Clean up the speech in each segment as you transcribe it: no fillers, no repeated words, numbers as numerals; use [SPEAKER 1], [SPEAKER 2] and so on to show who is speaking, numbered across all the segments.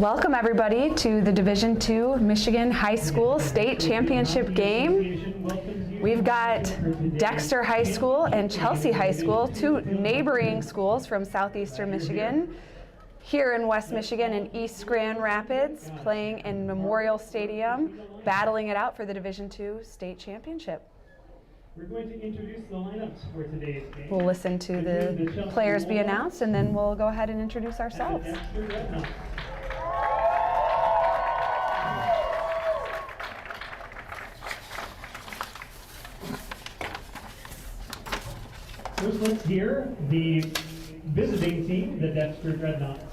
[SPEAKER 1] Welcome everybody to the Division II Michigan High School State Championship game. We've got Dexter High School and Chelsea High School, two neighboring schools from southeastern Michigan, here in West Michigan in East Grand Rapids, playing in Memorial Stadium, battling it out for the Division II State Championship.
[SPEAKER 2] We're going to introduce the lineups for today's game.
[SPEAKER 1] We'll listen to the players be announced, and then we'll go ahead and introduce ourselves.
[SPEAKER 2] First, let's hear the visiting team, the Dexter Dreadnoughts.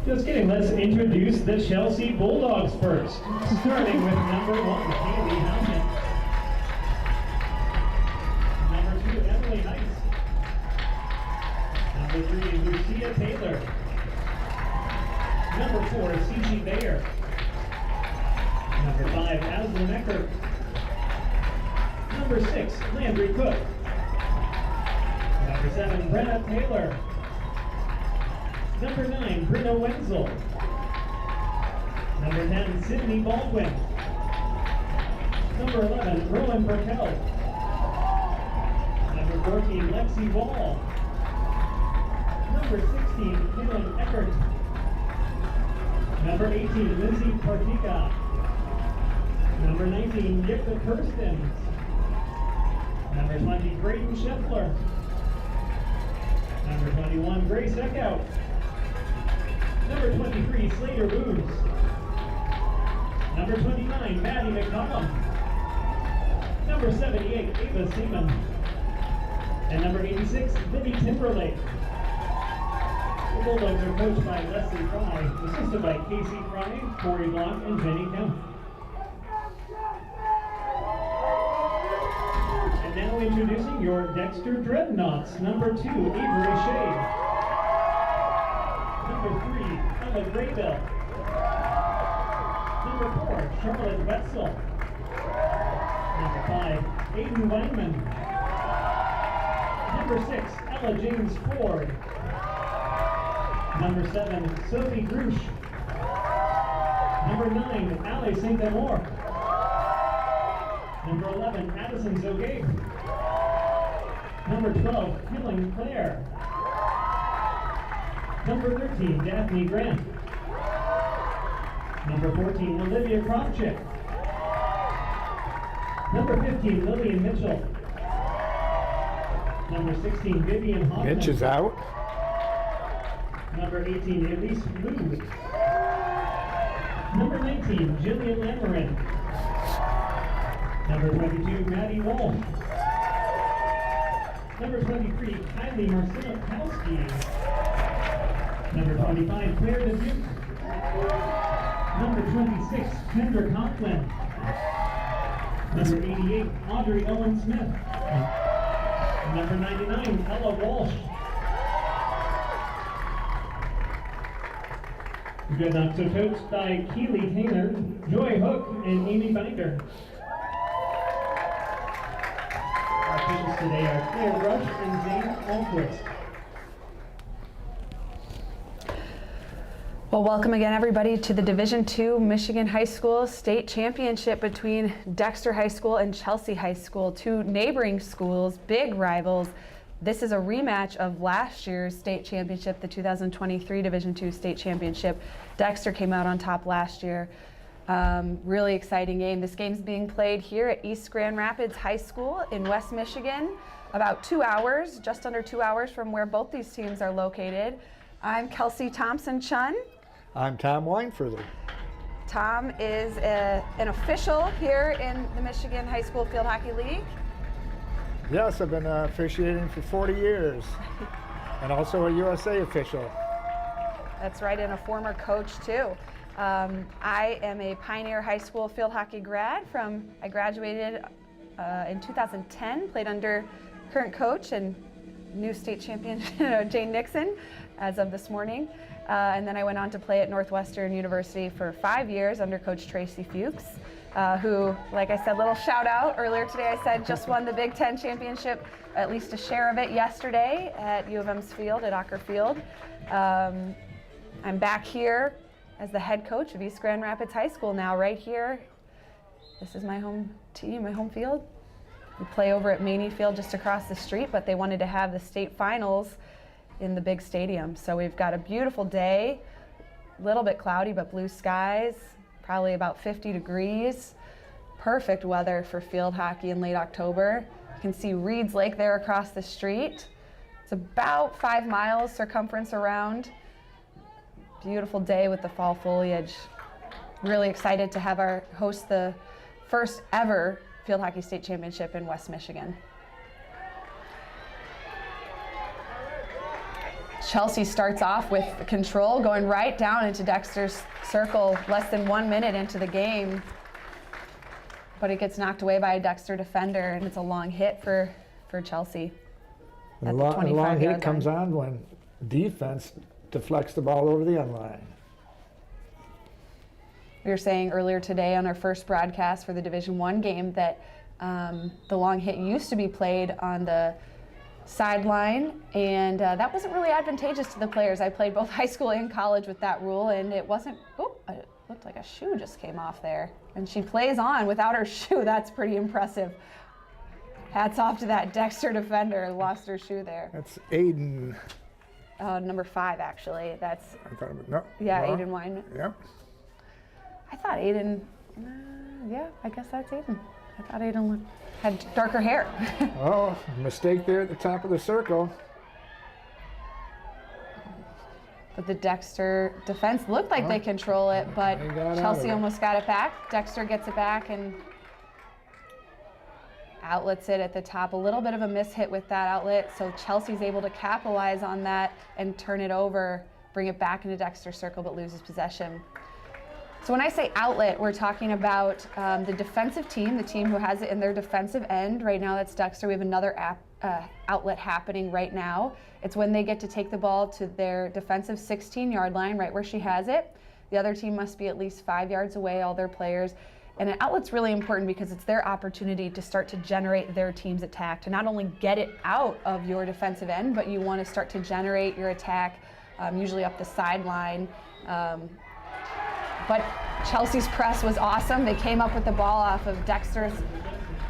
[SPEAKER 2] Just kidding, let's introduce the Chelsea Bulldogs first, starting with number 1, Kaylee Howman. Number 2, Emily Heiss. Number 3, Lucia Taylor. Number 4, Cici Bayer. Number 5, Aslan Eckert. Number 6, Landry Cook. Number 7, Brenna Taylor. Number 9, Britta Wenzel. Number 10, Sydney Baldwin. Number 11, Rowan Burkell. Number 14, Lexi Wall. Number 16, Caitlin Eckert. Number 18, Lindsay Partika. Number 19, Yipka Kirstens. Number 20, Braden Scheffler. Number 21, Grace Eckhout. Number 23, Slater Booz. Number 29, Maddie McCollum. Number 78, Ava Seaman. And number 86, Libby Timberlake. The Bulldogs are coached by Leslie Fry, assisted by Casey Fry, Corey Block, and Jenny Kemp. And now introducing your Dexter Dreadnoughts. Number 2, Avery Shea. Number 3, Emma Graybell. Number 4, Charlotte Wetzel. Number 5, Aiden Weinman. Number 6, Ella James Ford. Number 7, Sophie Grush. Number 9, Allie St. Amour. Number 11, Addison Zogabe. Number 12, Helen Clare. Number 13, Daphne Grant. Number 14, Olivia Kropchik. Number 15, Lillian Mitchell. Number 16, Vivian Hoffman.
[SPEAKER 3] Mitch is out.
[SPEAKER 2] Number 18, Elise Blue. Number 19, Jillian Lamorin. Number 22, Maddie Walsh. Number 23, Kylie Marcinowski. Number 25, Claire Dubuque. Number 26, Kendra Conklin. Number 88, Audrey Owen Smith. Number 99, Ella Walsh. The Dreadnoughts are coached by Keely Taylor, Joy Hook, and Amy Binder. Our coaches today are Claire Rush and Zane Alquist.
[SPEAKER 1] Well, welcome again, everybody, to the Division II Michigan High School State Championship between Dexter High School and Chelsea High School, two neighboring schools, big rivals. This is a rematch of last year's state championship, the 2023 Division II State Championship. Dexter came out on top last year. Really exciting game. This game's being played here at East Grand Rapids High School in West Michigan, about 2 hours, just under 2 hours from where both these teams are located. I'm Kelsey Thompson-Chun.
[SPEAKER 3] I'm Tom Weinfurther.
[SPEAKER 1] Tom is an official here in the Michigan High School Field Hockey League.
[SPEAKER 3] Yes, I've been officiating for 40 years and also a USA official.
[SPEAKER 1] That's right, and a former coach too. I am a Pioneer High School field hockey grad I graduated in 2010, played under current coach and new state champion Jane Nixon as of this morning. And then I went on to play at Northwestern University for 5 years under Coach Tracy Fuchs, who, like I said, little shout out earlier today, I said just won the Big Ten championship, at least a share of it yesterday at U of M's field, at Ocker Field. I'm back here as the head coach of East Grand Rapids High School now, right here. This is my home team, my home field. We play over at Maney Field just across the street, but they wanted to have the state finals in the big stadium. So we've got a beautiful day, a little bit cloudy, but blue skies, probably about 50 degrees. Perfect weather for field hockey in late October. You can see Reed's Lake there across the street. It's about 5 miles circumference around. Beautiful day with the fall foliage. Really excited to have our host the first ever Field Hockey State Championship in West Michigan. Chelsea starts off with control, going right down into Dexter's circle, less than 1 minute into the game. But it gets knocked away by a Dexter defender, and it's a long hit for Chelsea.
[SPEAKER 3] A long hit comes on when defense deflects the ball over the end line.
[SPEAKER 1] We were saying earlier today on our first broadcast for the Division I game that the long hit used to be played on the sideline, and that wasn't really advantageous to the players. I played both high school and college with that rule, and it wasn't, it looked like a shoe just came off there. And she plays on without her shoe. That's pretty impressive. Hats off to that Dexter defender, lost her shoe there.
[SPEAKER 3] That's Aiden.
[SPEAKER 1] Number 5, actually. That's,
[SPEAKER 3] No.
[SPEAKER 1] yeah,
[SPEAKER 3] Wrong.
[SPEAKER 1] Aiden Wine.
[SPEAKER 3] Yep.
[SPEAKER 1] I thought Aiden, yeah, I guess that's Aiden. I thought Aiden had darker hair.
[SPEAKER 3] Oh, mistake there at the top of the circle.
[SPEAKER 1] But the Dexter defense looked like they control it, but
[SPEAKER 3] They got out of
[SPEAKER 1] Chelsea
[SPEAKER 3] it.
[SPEAKER 1] almost got it back. Dexter gets it back and outlets it at the top. A little bit of a mishit with that outlet, so Chelsea's able to capitalize on that and turn it over, bring it back into Dexter's circle, but loses possession. So when I say outlet, we're talking about the defensive team, the team who has it in their defensive end. Right now, that's Dexter. We have another outlet happening right now. It's when they get to take the ball to their defensive 16-yard line, right where she has it. The other team must be at least 5 yards away, all their players. And an outlet's really important because it's their opportunity to start to generate their team's attack, to not only get it out of your defensive end, but you want to start to generate your attack, usually up the sideline. But Chelsea's press was awesome. They came up with the ball off of Dexter's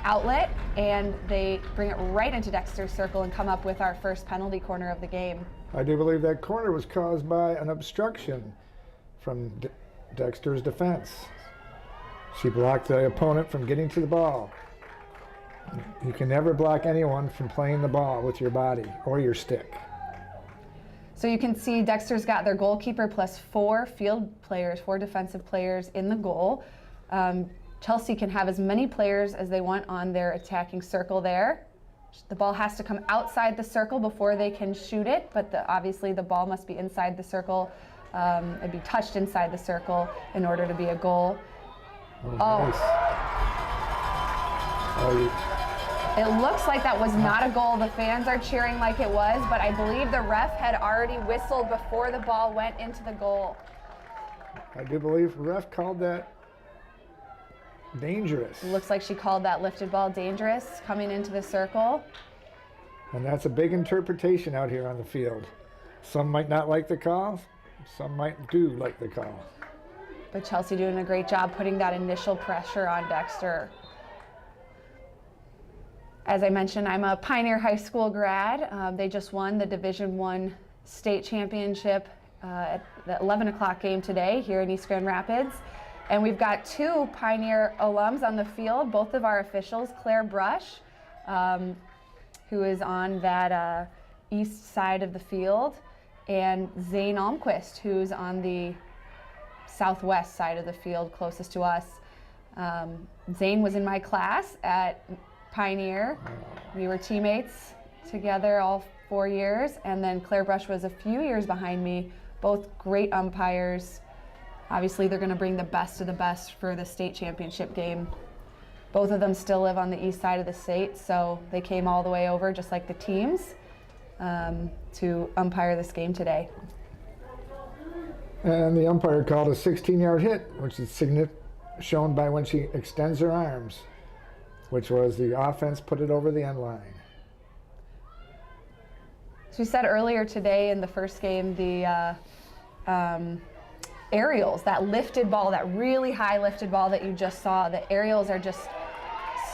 [SPEAKER 1] outlet, and they bring it right into Dexter's circle and come up with our first penalty corner of the game.
[SPEAKER 3] I do believe that corner was caused by an obstruction from Dexter's defense. She blocked the opponent from getting to the ball. You can never block anyone from playing the ball with your body or your stick.
[SPEAKER 1] So you can see Dexter's got their goalkeeper plus 4 field players, 4 defensive players in the goal. Chelsea can have as many players as they want on their attacking circle there. The ball has to come outside the circle before they can shoot it, but obviously the ball must be inside the circle. It'd be touched inside the circle in order to be a goal.
[SPEAKER 3] Oh, nice.
[SPEAKER 1] It looks like that was not a goal. The fans are cheering like it was, but I believe the ref had already whistled before the ball went into the goal.
[SPEAKER 3] I do believe the ref called that dangerous.
[SPEAKER 1] It looks like she called that lifted ball dangerous coming into the circle.
[SPEAKER 3] And that's a big interpretation out here on the field. Some might not like the call, some might do like the call.
[SPEAKER 1] But Chelsea doing a great job putting that initial pressure on Dexter. As I mentioned, I'm a Pioneer High School grad. They just won the Division I state championship at the 11 o'clock game today here in East Grand Rapids. And we've got 2 Pioneer alums on the field, both of our officials, Claire Brush, who is on that east side of the field, and Zane Almquist, who's on the southwest side of the field closest to us. Zane was in my class at Pioneer. We were teammates together all 4 years, and then Claire Brush was a few years behind me, both great umpires. Obviously, they're going to bring the best of the best for the state championship game. both of them still live on the east side of the state, so they came all the way over, just like the teams, to umpire this game today.
[SPEAKER 3] And the umpire called a 16-yard hit, which is shown by when she extends her arms, which was the offense put it over the end line.
[SPEAKER 1] As we said earlier today in the first game, the aerials, that lifted ball, that really high lifted ball that you just saw, the aerials are just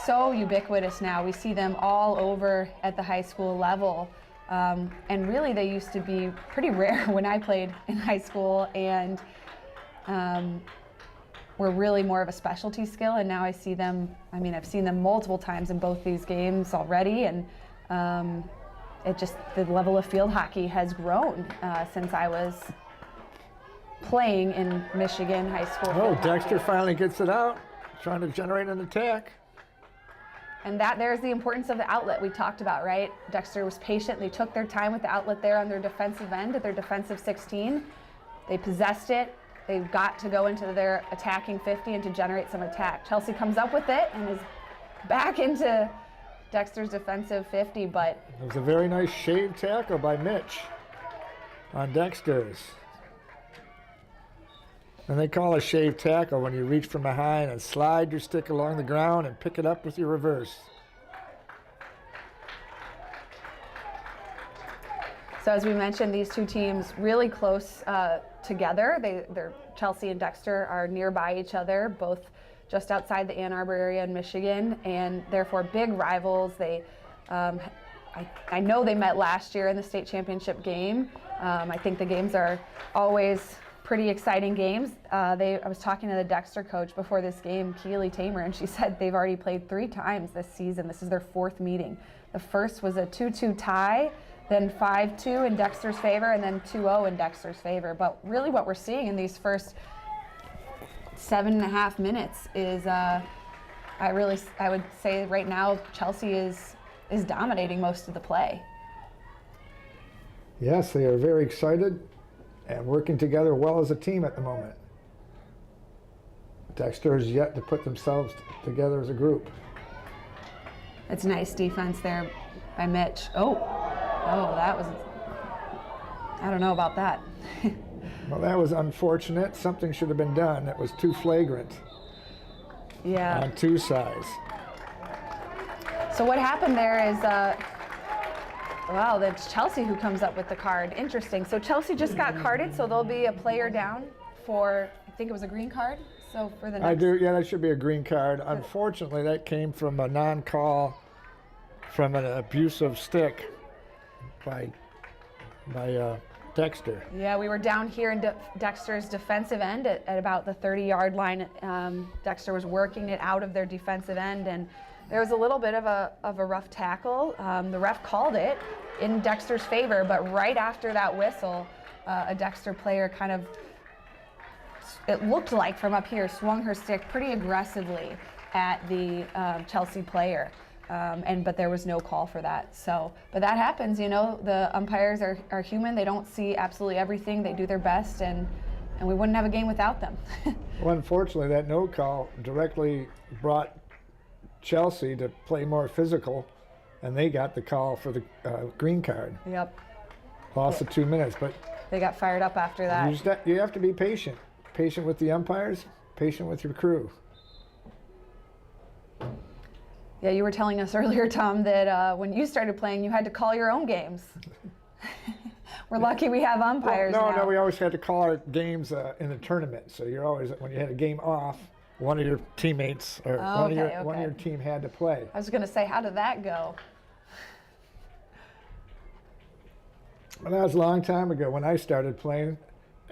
[SPEAKER 1] so ubiquitous now. We see them all over at the high school level. And really they used to be pretty rare when I played in high school, and were really more of a specialty skill, and now I see them, I mean, I've seen them multiple times in both these games already, and it just, the level of field hockey has grown since I was playing in Michigan high school.
[SPEAKER 3] Oh,
[SPEAKER 1] field
[SPEAKER 3] Dexter
[SPEAKER 1] hockey.
[SPEAKER 3] finally gets it out, trying to generate an attack.
[SPEAKER 1] And that there's the importance of the outlet we talked about, right? Dexter was patient. They took their time with the outlet there on their defensive end at their defensive 16. They possessed it. They got to go into their attacking 50 and to generate some attack. Chelsea comes up with it and is back into Dexter's defensive 50, but
[SPEAKER 3] It was a very nice shave tackle by Mitch on Dexter's. And they call a shave tackle when you reach from behind and slide your stick along the ground and pick it up with your reverse.
[SPEAKER 1] so as we mentioned, these two teams really close together. They're Chelsea and Dexter are nearby each other, both just outside the Ann Arbor area in Michigan, and therefore big rivals. They, I know they met last year in the state championship game. I think the games are always pretty exciting games. I was talking to the Dexter coach before this game, Keely Tamer, and she said they've already played 3 times this season. This is their 4th meeting. The first was a 2-2 tie, then 5-2 in Dexter's favor, and then 2-0 in Dexter's favor. But really what we're seeing in these first 7.5 minutes is, I would say right now Chelsea is dominating most of the play.
[SPEAKER 3] Yes, they are very excited and working together well as a team at the moment. Dexter is yet to put themselves together as a group.
[SPEAKER 1] It's nice defense there by Mitch. Oh, that was, I don't know about that.
[SPEAKER 3] Well, that was unfortunate. Something should have been done. That was too flagrant
[SPEAKER 1] Yeah.
[SPEAKER 3] on 2 sides.
[SPEAKER 1] So what happened there is, wow, that's Chelsea who comes up with the card. Interesting. So Chelsea just got carded, so there'll be a player down for, I think it was a green card. So for the next.
[SPEAKER 3] I do, yeah, that should be a green card. Unfortunately, that came from a non-call from an abusive stick by Dexter.
[SPEAKER 1] Yeah, we were down here in Dexter's defensive end at about the 30-yard line. Dexter was working it out of their defensive end, and there was a little bit of a rough tackle. The ref called it in Dexter's favor, but right after that whistle, a Dexter player kind of, it looked like from up here, swung her stick pretty aggressively at the Chelsea player. But there was no call for that. So, but that happens, you know, the umpires are human. They don't see absolutely everything. They do their best, and we wouldn't have a game without them.
[SPEAKER 3] Well, unfortunately, that no call directly brought Chelsea to play more physical, and they got the call for the green card.
[SPEAKER 1] Yep.
[SPEAKER 3] Lost of 2 minutes, but
[SPEAKER 1] They got fired up after that.
[SPEAKER 3] you have to be patient. Patient with the umpires, patient with your crew.
[SPEAKER 1] Yeah, you were telling us earlier, Tom, that when you started playing, you had to call your own games. We're lucky we have umpires
[SPEAKER 3] No,
[SPEAKER 1] now.
[SPEAKER 3] we always had to call our games in the tournament. So you're always, when you had a game off, one of your teammates or one of your team had to play.
[SPEAKER 1] I was going to say, how did that go?
[SPEAKER 3] Well, that was a long time ago. When I started playing,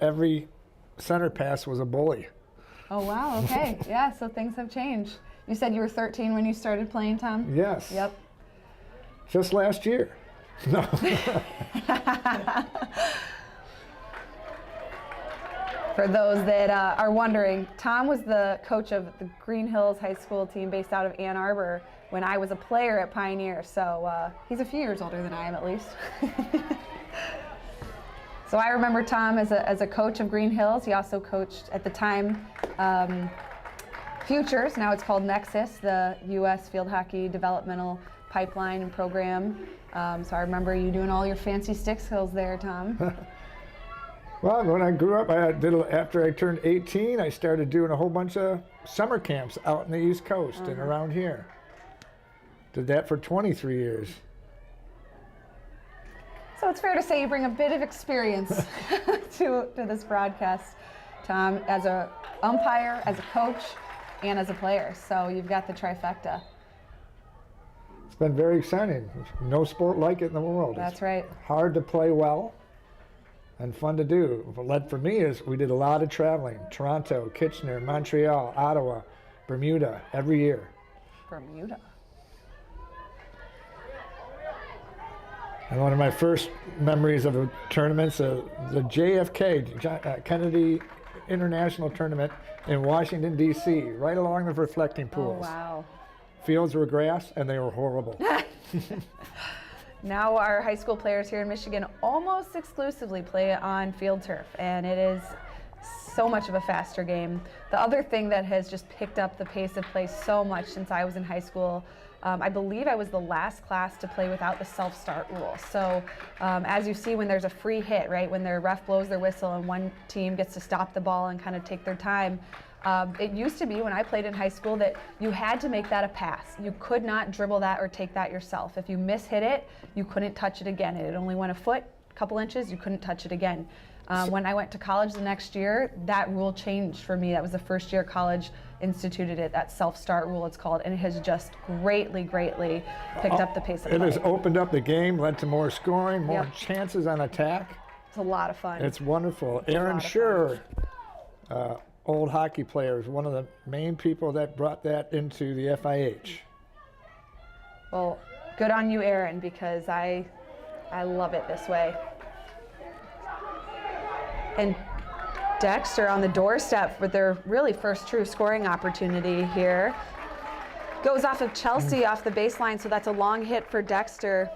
[SPEAKER 3] every center pass was a bully.
[SPEAKER 1] Oh, wow, okay. Yeah, so things have changed. You said you were 13 when you started playing, Tom?
[SPEAKER 3] Yes.
[SPEAKER 1] Yep.
[SPEAKER 3] Just last year. No.
[SPEAKER 1] For those that are wondering, Tom was the coach of the Green Hills High School team based out of Ann Arbor when I was a player at Pioneer. So he's a few years older than I am, at least. So I remember Tom as a coach of Green Hills. He also coached at the time Futures, now it's called Nexus, the U.S. Field Hockey Developmental Pipeline and Program. So I remember you doing all your fancy stick skills there, Tom.
[SPEAKER 3] Well, when I grew up, after I turned 18, I started doing a whole bunch of summer camps out in the East Coast and around here. Did that for 23 years.
[SPEAKER 1] So it's fair to say you bring a bit of experience to this broadcast, Tom, as a umpire, as a coach, and as a player. So you've got the trifecta.
[SPEAKER 3] It's been very exciting. There's no sport like it in the world.
[SPEAKER 1] That's
[SPEAKER 3] It's
[SPEAKER 1] right.
[SPEAKER 3] hard to play well and fun to do. What led for me is we did a lot of traveling. Toronto, Kitchener, Montreal, Ottawa, Bermuda, every year.
[SPEAKER 1] Bermuda.
[SPEAKER 3] And one of my first memories of tournaments, the JFK, Kennedy International Tournament in Washington, D.C., right along the reflecting
[SPEAKER 1] Oh,
[SPEAKER 3] pools.
[SPEAKER 1] wow.
[SPEAKER 3] Fields were grass, and they were horrible.
[SPEAKER 1] Now our high school players here in Michigan almost exclusively play on field turf, and it is so much of a faster game. The other thing that has just picked up the pace of play so much since I was in high school, I believe I was the last class to play without the self-start rule. So as you see when there's a free hit, right, when their ref blows their whistle and one team gets to stop the ball and kind of take their time, it used to be when I played in high school that you had to make that a pass. You could not dribble that or take that yourself. If you mishit it, you couldn't touch it again. It only went a foot, a couple inches, you couldn't touch it again. When I went to college the next year, that rule changed for me. That was the first year college instituted it, that self-start rule it's called, and it has just greatly picked up the pace of
[SPEAKER 3] It
[SPEAKER 1] play.
[SPEAKER 3] has opened up the game, led to more scoring, more
[SPEAKER 1] Yep.
[SPEAKER 3] chances on attack.
[SPEAKER 1] It's a lot of fun.
[SPEAKER 3] It's wonderful.
[SPEAKER 1] a
[SPEAKER 3] Aaron
[SPEAKER 1] lot of
[SPEAKER 3] Scher, old hockey player, is one of the main people that brought that into the FIH.
[SPEAKER 1] Well, good on you, Aaron, because I love it this way. And Dexter on the doorstep with their really first true scoring opportunity here. Goes off of Chelsea off the baseline, so that's a long hit for Dexter.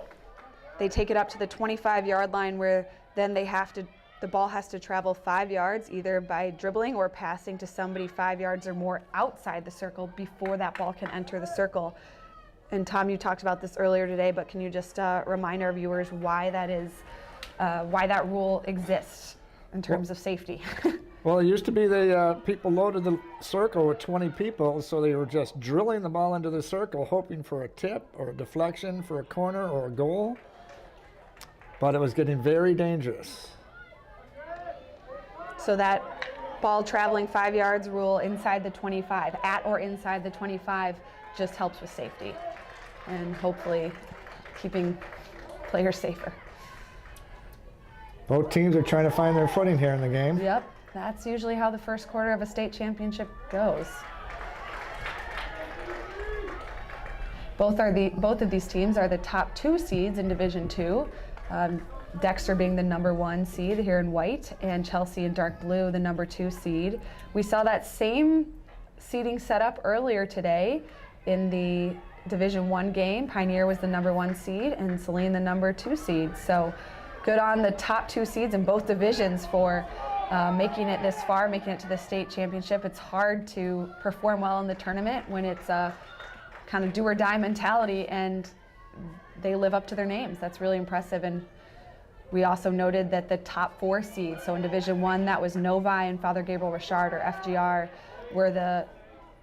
[SPEAKER 1] They take it up to the 25-yard line where then the ball has to travel 5 yards either by dribbling or passing to somebody 5 yards or more outside the circle before that ball can enter the circle. And Tom, you talked about this earlier today, but can you just remind our viewers why that rule exists in terms of safety?
[SPEAKER 3] Well, it used to be people loaded the circle with 20 people, so they were just drilling the ball into the circle, hoping for a tip or a deflection for a corner or a goal. But it was getting very dangerous.
[SPEAKER 1] So that ball traveling 5 yards rule inside the 25, at or inside the 25, just helps with safety and hopefully keeping players safer.
[SPEAKER 3] Both teams are trying to find their footing here in the game.
[SPEAKER 1] Yep, that's usually how the first quarter of a state championship goes. Both of these teams are the top 2 seeds in Division II. Dexter being the number 1 seed here in white, and Chelsea in dark blue, the number 2 seed. We saw that same seeding setup earlier today in the Division I game. Pioneer was the number 1 seed and Saline the number 2 seed. So good on the top 2 seeds in both divisions for making it this far, making it to the state championship. It's hard to perform well in the tournament when it's a kind of do or die mentality, and they live up to their names. That's really impressive. And we also noted that the top 4 seeds, so in Division I, that was Novi and Father Gabriel Richard, or FGR, were the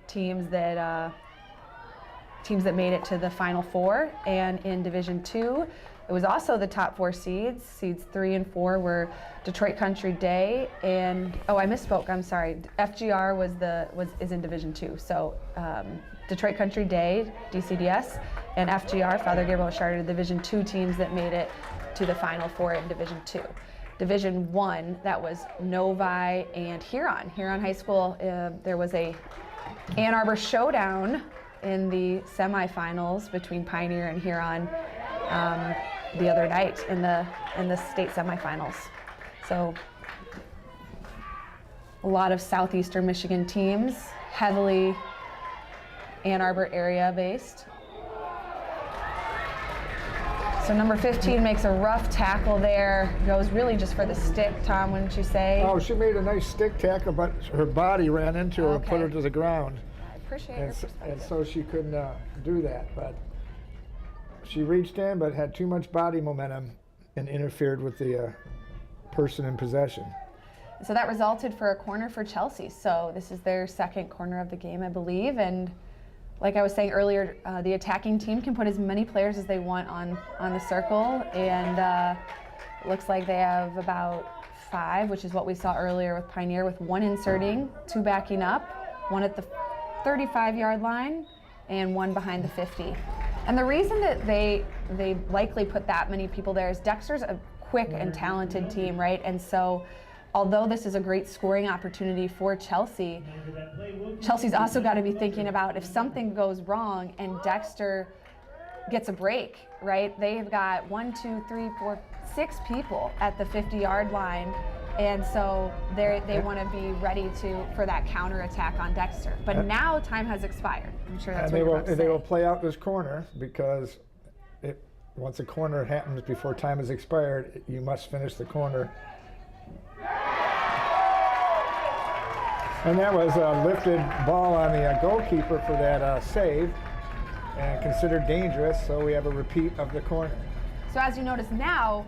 [SPEAKER 1] teams that made it to the Final Four. And in Division II, it was also the top 4 seeds. Seeds 3 and 4 were Detroit Country Day and I misspoke. I'm sorry. FGR is in Division II. So Detroit Country Day, DCDS, and FGR, Father Gabriel Richard, are the Division II teams that made it to the Final Four in Division II. Division I, that was Novi and Huron. Huron High School, there was a Ann Arbor showdown in the semifinals between Pioneer and Huron the other night in the state semifinals. So a lot of southeastern Michigan teams, heavily Ann Arbor area based. So number 15 makes a rough tackle there, goes really just for the stick, Tom, wouldn't you say?
[SPEAKER 3] Oh, she made a nice stick tackle, but her body ran into her and put her
[SPEAKER 1] Okay.
[SPEAKER 3] to the ground.
[SPEAKER 1] appreciate your
[SPEAKER 3] and
[SPEAKER 1] perspective.
[SPEAKER 3] so she couldn't do that. But she reached in, but had too much body momentum and interfered with the person in possession.
[SPEAKER 1] So that resulted for a corner for Chelsea. So this is their second corner of the game, I believe. And like I was saying earlier, the attacking team can put as many players as they want on the circle. And it looks like they have about 5, which is what we saw earlier with Pioneer, with 1 inserting, 2 backing up, 1 at the 35-yard line, and 1 behind the 50. And the reason that they likely put that many people there is Dexter's a quick and talented team, right? And so although this is a great scoring opportunity for Chelsea, Chelsea's also got to be thinking about if something goes wrong and Dexter gets a break, right? They've got 1, 2, 3, 4, 6 people at the 50-yard line, and so they want to be ready for that counterattack on Dexter. But now time has expired. I'm sure that's what you're about to
[SPEAKER 3] They
[SPEAKER 1] say.
[SPEAKER 3] will play out this corner because once a corner happens before time has expired, you must finish the corner. And that was a lifted ball on the goalkeeper for that save, and considered dangerous, so we have a repeat of the corner.
[SPEAKER 1] So as you notice now,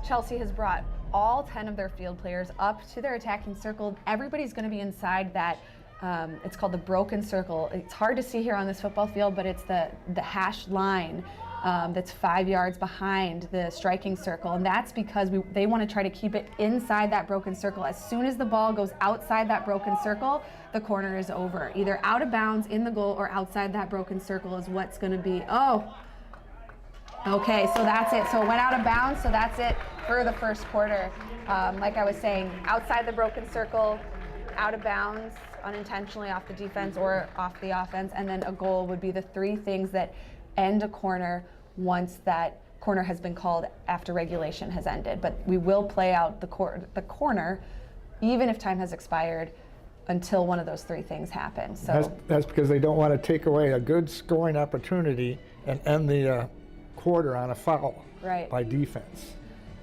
[SPEAKER 1] Chelsea has brought all 10 of their field players up to their attacking circle. Everybody's going to be inside that, it's called the broken circle. It's hard to see here on this football field, but it's the hashed line that's 5 yards behind the striking circle. And that's because they want to try to keep it inside that broken circle. As soon as the ball goes outside that broken circle, the corner is over. Either out of bounds in the goal or outside that broken circle is what's going to be. Okay, so that's it. So it went out of bounds, so that's it for the first quarter. Like I was saying, outside the broken circle, out of bounds, unintentionally off the defense or off the offense, and then a goal would be the 3 things that end a corner once that corner has been called after regulation has ended. But we will play out the corner, even if time has expired, until one of those 3 things happen. So
[SPEAKER 3] That's because they don't want to take away a good scoring opportunity and end the quarter on a foul by defense.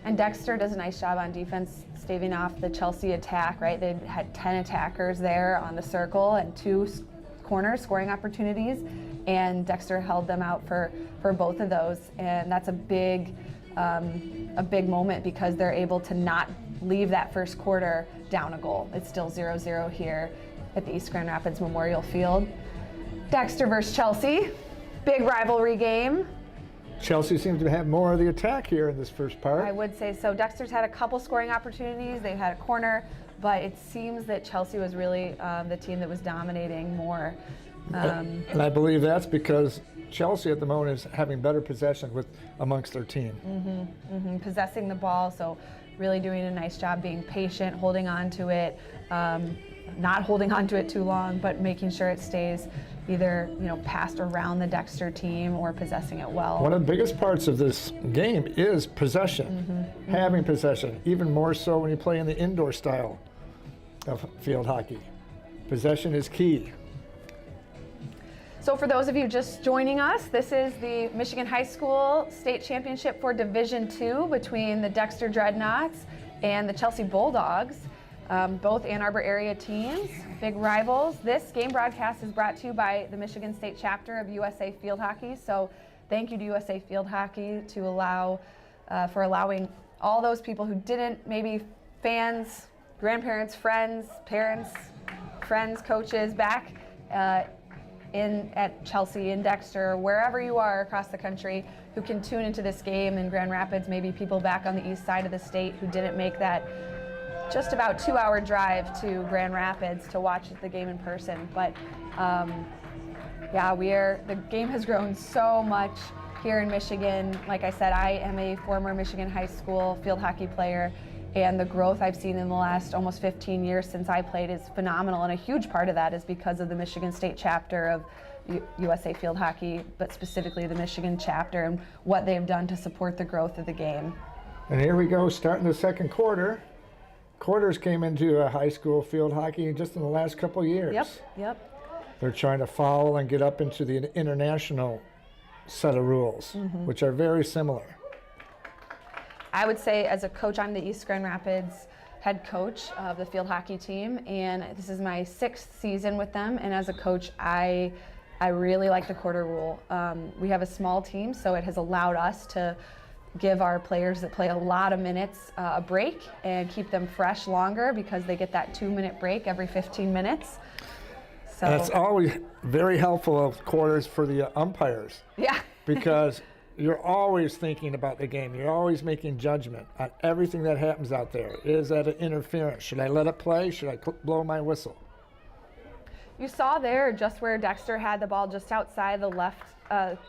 [SPEAKER 1] And Dexter does a nice job on defense, staving off the Chelsea attack, right? They had 10 attackers there on the circle and 2 corner scoring opportunities, and Dexter held them out for both of those. And that's a big moment because they're able to not leave that first quarter down a goal. It's still 0-0 here at the East Grand Rapids Memorial Field. Dexter versus Chelsea, big rivalry game.
[SPEAKER 3] Chelsea seems to have more of the attack here in this first part.
[SPEAKER 1] I would say so. Dexter's had a couple scoring opportunities. They've had a corner, but it seems that Chelsea was really the team that was dominating more.
[SPEAKER 3] And I believe that's because Chelsea at the moment is having better possession amongst their team.
[SPEAKER 1] Possessing the ball, so really doing a nice job being patient, holding on to it, not holding on to it too long, but making sure it stays either passed around the Dexter team or possessing it well.
[SPEAKER 3] One of the biggest parts of this game is possession, having possession, even more so when you play in the indoor style of field hockey. Possession is key.
[SPEAKER 1] So for those of you just joining us, this is the Michigan High School State Championship for Division II between the Dexter Dreadnoughts and the Chelsea Bulldogs. Both Ann Arbor area teams, big rivals. This game broadcast is brought to you by the Michigan State chapter of USA Field Hockey. So thank you to USA Field Hockey for allowing all those people who didn't, maybe fans, grandparents, friends, parents, friends, coaches back at Chelsea, in Dexter, wherever you are across the country, who can tune into this game in Grand Rapids, maybe people back on the east side of the state who didn't make that just about 2-hour drive to Grand Rapids to watch the game in person. But the game has grown so much here in Michigan. Like I said, I am a former Michigan high school field hockey player, and the growth I've seen in the last almost 15 years since I played is phenomenal. And a huge part of that is because of the Michigan State chapter of USA Field Hockey, but specifically the Michigan chapter and what they've done to support the growth of the game.
[SPEAKER 3] And here we go, starting the second quarter. Quarters came into high school field hockey just in the last couple of years.
[SPEAKER 1] Yep.
[SPEAKER 3] They're trying to follow and get up into the international set of rules, which are very similar.
[SPEAKER 1] I would say as a coach, I'm the East Grand Rapids head coach of the field hockey team, and this is my 6th season with them. And as a coach, I really like the quarter rule. We have a small team, so it has allowed us to give our players that play a lot of minutes a break and keep them fresh longer, because they get that 2-minute break every 15 minutes. So
[SPEAKER 3] And it's always very helpful of quarters for the umpires,
[SPEAKER 1] yeah.
[SPEAKER 3] because you're always thinking about the game. You're always making judgment on everything that happens out there. Is that an interference? Should I let it play? Should I blow my whistle?
[SPEAKER 1] You saw there just where Dexter had the ball just outside the left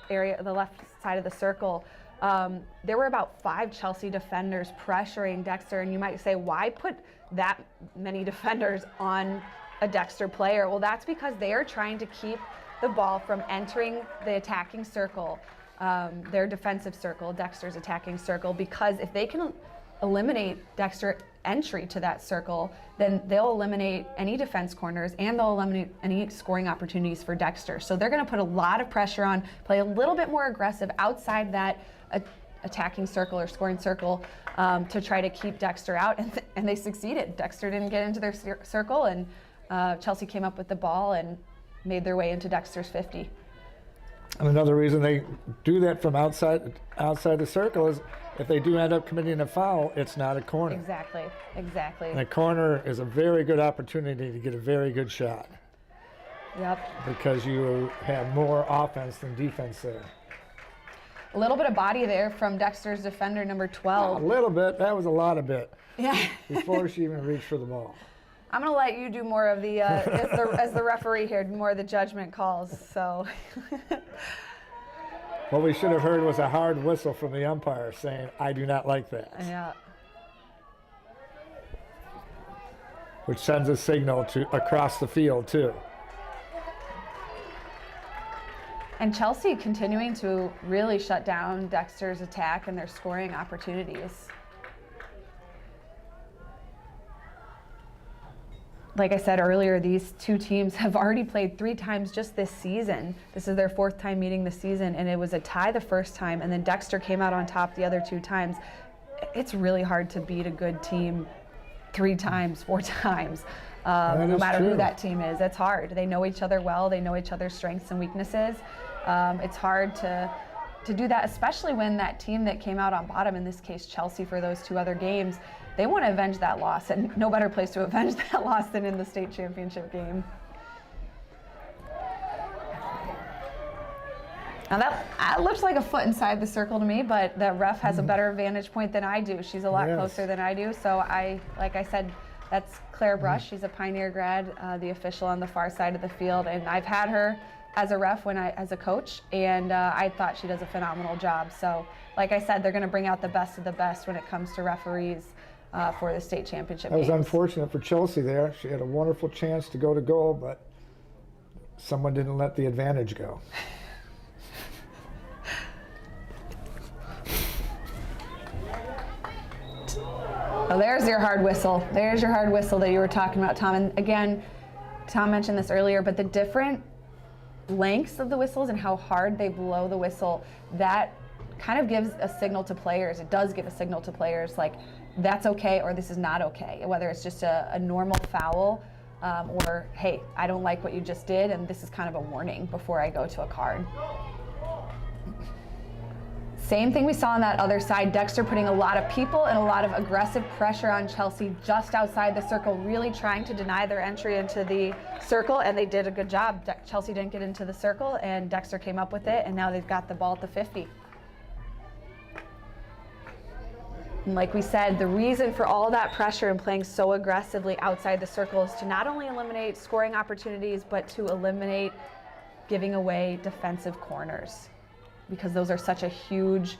[SPEAKER 1] area, the left side of the circle. There were about 5 Chelsea defenders pressuring Dexter, and you might say, why put that many defenders on a Dexter player? Well, that's because they are trying to keep the ball from entering the attacking circle, their defensive circle, Dexter's attacking circle, because if they can eliminate Dexter entry to that circle, then they'll eliminate any defense corners and they'll eliminate any scoring opportunities for Dexter. So they're going to put a lot of pressure on, play a little bit more aggressive outside that attacking circle or scoring circle to try to keep Dexter out, and they succeeded. Dexter didn't get into their circle, and Chelsea came up with the ball and made their way into Dexter's 50.
[SPEAKER 3] And another reason they do that from outside the circle is if they do end up committing a foul, it's not a corner.
[SPEAKER 1] Exactly, exactly.
[SPEAKER 3] And a corner is a very good opportunity to get a very good shot,
[SPEAKER 1] Yep.
[SPEAKER 3] because you have more offense than defense there.
[SPEAKER 1] A little bit of body there from Dexter's defender, number 12.
[SPEAKER 3] A little bit. That was a lot of bit.
[SPEAKER 1] Yeah.
[SPEAKER 3] Before she even reached for the ball.
[SPEAKER 1] I'm going to let you do more of the, as the referee here, more of the judgment calls, so.
[SPEAKER 3] What we should have heard was a hard whistle from the umpire saying, I do not like that.
[SPEAKER 1] Yeah.
[SPEAKER 3] Which sends a signal to across the field, too.
[SPEAKER 1] And Chelsea continuing to really shut down Dexter's attack and their scoring opportunities. Like I said earlier, these two teams have already played 3 times just this season. This is their 4th time meeting this season, and it was a tie the first time, and then Dexter came out on top the other 2 times. It's really hard to beat a good team 3 times, 4 times, no matter who that team is. It's hard. They know each other well. They know each other's strengths and weaknesses. It's hard to do that, especially when that team that came out on bottom, in this case Chelsea for those 2 other games, they want to avenge that loss, and no better place to avenge that loss than in the state championship game. Now that looks like a foot inside the circle to me, but the ref has a better vantage point than I do. She's a lot closer than I do, so like I said, that's Claire Brush. She's a Pioneer grad, the official on the far side of the field, and I've had her as a ref as a coach, and I thought she does a phenomenal job. So like I said, they're going to bring out the best of the best when it comes to referees for the state championship
[SPEAKER 3] That was
[SPEAKER 1] games.
[SPEAKER 3] unfortunate for Chelsea there. She had a wonderful chance to go to goal, but someone didn't let the advantage go.
[SPEAKER 1] Oh, there's your hard whistle. There's your hard whistle that you were talking about, Tom. And again, Tom mentioned this earlier, but the different lengths of the whistles and how hard they blow the whistle, that kind of gives a signal to players. It does give a signal to players like, that's okay or this is not okay, whether it's just a normal foul or, hey, I don't like what you just did, and this is kind of a warning before I go to a card. Same thing we saw on that other side. Dexter putting a lot of people and a lot of aggressive pressure on Chelsea just outside the circle, really trying to deny their entry into the circle, and they did a good job. Chelsea didn't get into the circle, and Dexter came up with it, and now they've got the ball at the 50. And like we said, the reason for all that pressure and playing so aggressively outside the circle is to not only eliminate scoring opportunities, but to eliminate giving away defensive corners, because those are such a huge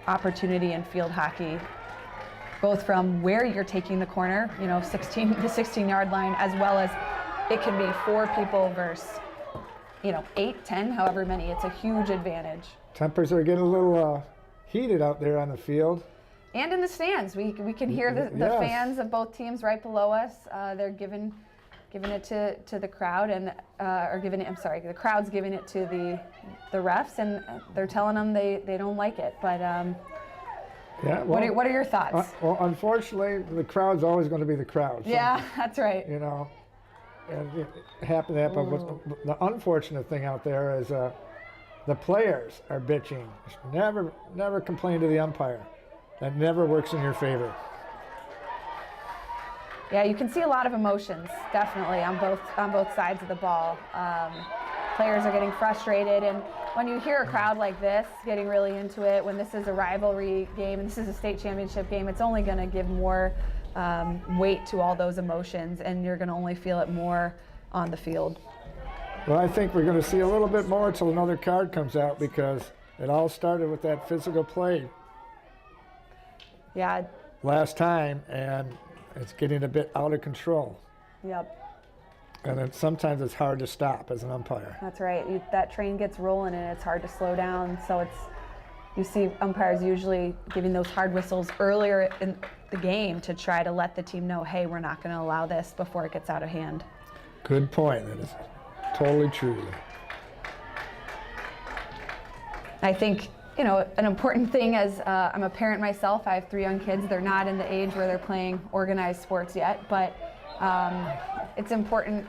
[SPEAKER 1] opportunity in field hockey, both from where you're taking the corner, the 16-yard line, as well as it can be 4 people versus, 8, 10, however many. It's a huge advantage.
[SPEAKER 3] Tempers are getting a little heated out there on the field.
[SPEAKER 1] And in the stands, we can hear the
[SPEAKER 3] Yes.
[SPEAKER 1] fans of both teams right below us. They're giving it to the crowd, and the crowd's giving it to the refs, and they're telling them they don't like it. But
[SPEAKER 3] Yeah.
[SPEAKER 1] What are your thoughts?
[SPEAKER 3] Well, unfortunately, the crowd's always going to be the crowd. So,
[SPEAKER 1] Yeah, that's right.
[SPEAKER 3] You know, and it happened to happen. But the unfortunate thing out there is the players are bitching. Never complain to the umpire. That never works in your favor.
[SPEAKER 1] Yeah, you can see a lot of emotions, definitely, on both sides of the ball. Players are getting frustrated, and when you hear a crowd like this getting really into it, when this is a rivalry game and this is a state championship game, it's only going to give more weight to all those emotions, and you're going to only feel it more on the field.
[SPEAKER 3] Well, I think we're going to see a little bit more until another card comes out, because it all started with that physical play
[SPEAKER 1] Yeah.
[SPEAKER 3] last time, and it's getting a bit out of control.
[SPEAKER 1] Yep.
[SPEAKER 3] And then sometimes it's hard to stop as an umpire.
[SPEAKER 1] That's right. That train gets rolling and it's hard to slow down. So you see umpires usually giving those hard whistles earlier in the game to try to let the team know, hey, we're not going to allow this before it gets out of hand.
[SPEAKER 3] Good point. That is totally true.
[SPEAKER 1] I think, you know, an important thing as I'm a parent myself, I have 3 young kids. They're not in the age where they're playing organized sports yet, but it's important,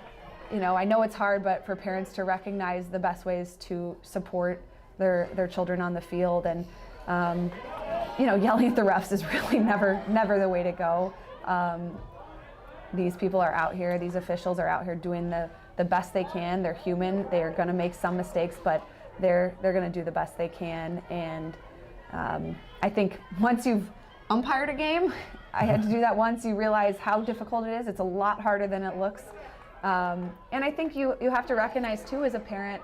[SPEAKER 1] you know, I know it's hard, but for parents to recognize the best ways to support their children on the field. And, you know, yelling at the refs is really never the way to go. These people are out here, these officials are out here doing the best they can. They're human, they are going to make some mistakes, but they're going to do the best they can. And I think once you've umpired a game, I had to do that once, you realize how difficult it is. It's a lot harder than it looks. And I think you have to recognize too as a parent,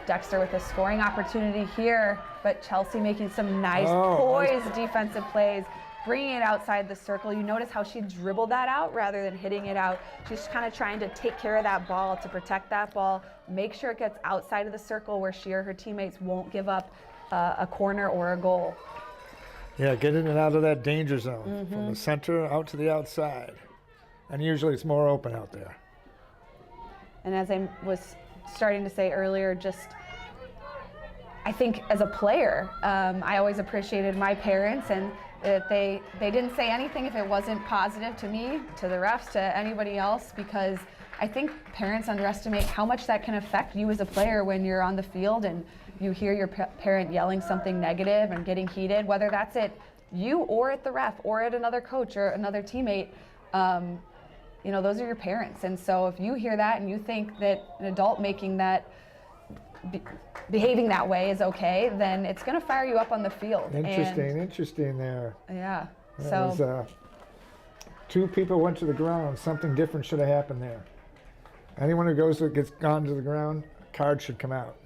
[SPEAKER 1] Dexter with a scoring opportunity here, but Chelsea making some nice poised defensive plays, bringing it outside the circle. You notice how she dribbled that out rather than hitting it out. She's kind of trying to take care of that ball, to protect that ball, make sure it gets outside of the circle where she or her teammates won't give up a corner or a goal.
[SPEAKER 3] Yeah, get in and out of that danger zone, from the center out to the outside. And usually it's more open out there.
[SPEAKER 1] And as I was starting to say earlier, I think as a player, I always appreciated my parents, and that they didn't say anything if it wasn't positive to me, to the refs, to anybody else, because I think parents underestimate how much that can affect you as a player when you're on the field and you hear your parent yelling something negative and getting heated, whether that's at you or at the ref or at another coach or another teammate. You know, those are your parents. And so if you hear that and you think that an adult making that, behaving that way is okay, then it's going to fire you up on the field.
[SPEAKER 3] Interesting there.
[SPEAKER 1] Yeah.
[SPEAKER 3] That was, 2 people went to the ground. Something different should have happened there. Anyone who gets gone to the ground, card should come out.